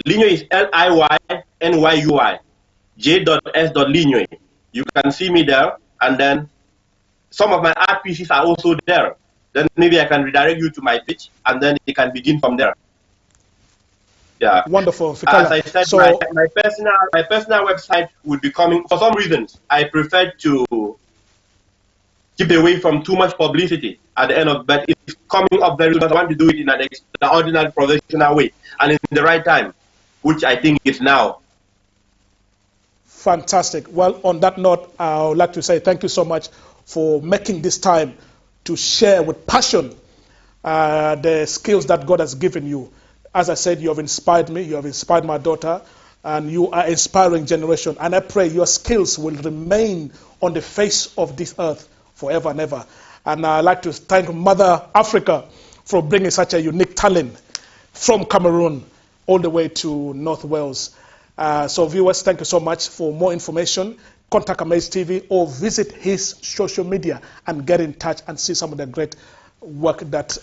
Linyui is L-I-Y-N-Y-U-I. j.s.linyui. You can see me there, and then some of my art pieces are also there. Then maybe I can redirect you to my page, and then it can begin from there. Yeah. Wonderful. As I said, so, my personal website would be coming. For some reasons, I prefer to keep away from too much publicity at the end of, but it's coming up very soon. I want to do it in an extraordinary professional way and in the right time, which I think is now. Fantastic. Well, on that note, I would like to say thank you so much for making this time to share with passion the skills that God has given you. As I said, you have inspired me, you have inspired my daughter, and you are inspiring generation. And I pray your skills will remain on the face of this earth forever and ever. And I'd like to thank Mother Africa for bringing such a unique talent from Cameroon all the way to North Wales. So viewers, thank you so much. For more information, contact Amaze TV or visit his social media and get in touch and see some of the great work that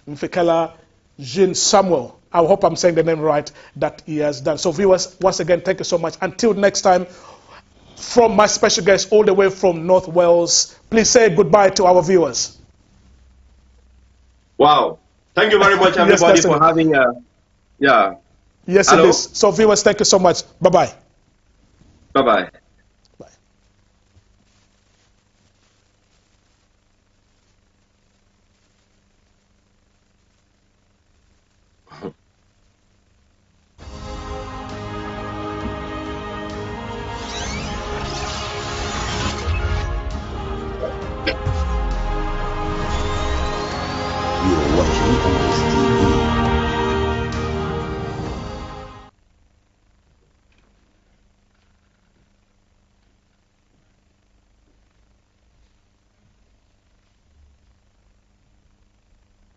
Mfikela Jean Samuel, I hope I'm saying the name right, that he has done. So viewers, once again, thank you so much. Until next time, from my special guest all the way from North Wales, please say goodbye to our viewers. Wow. Thank you very much, everybody, Yes, for having Yes, Hello? it is. So viewers, thank you so much. Bye-bye. Bye-bye.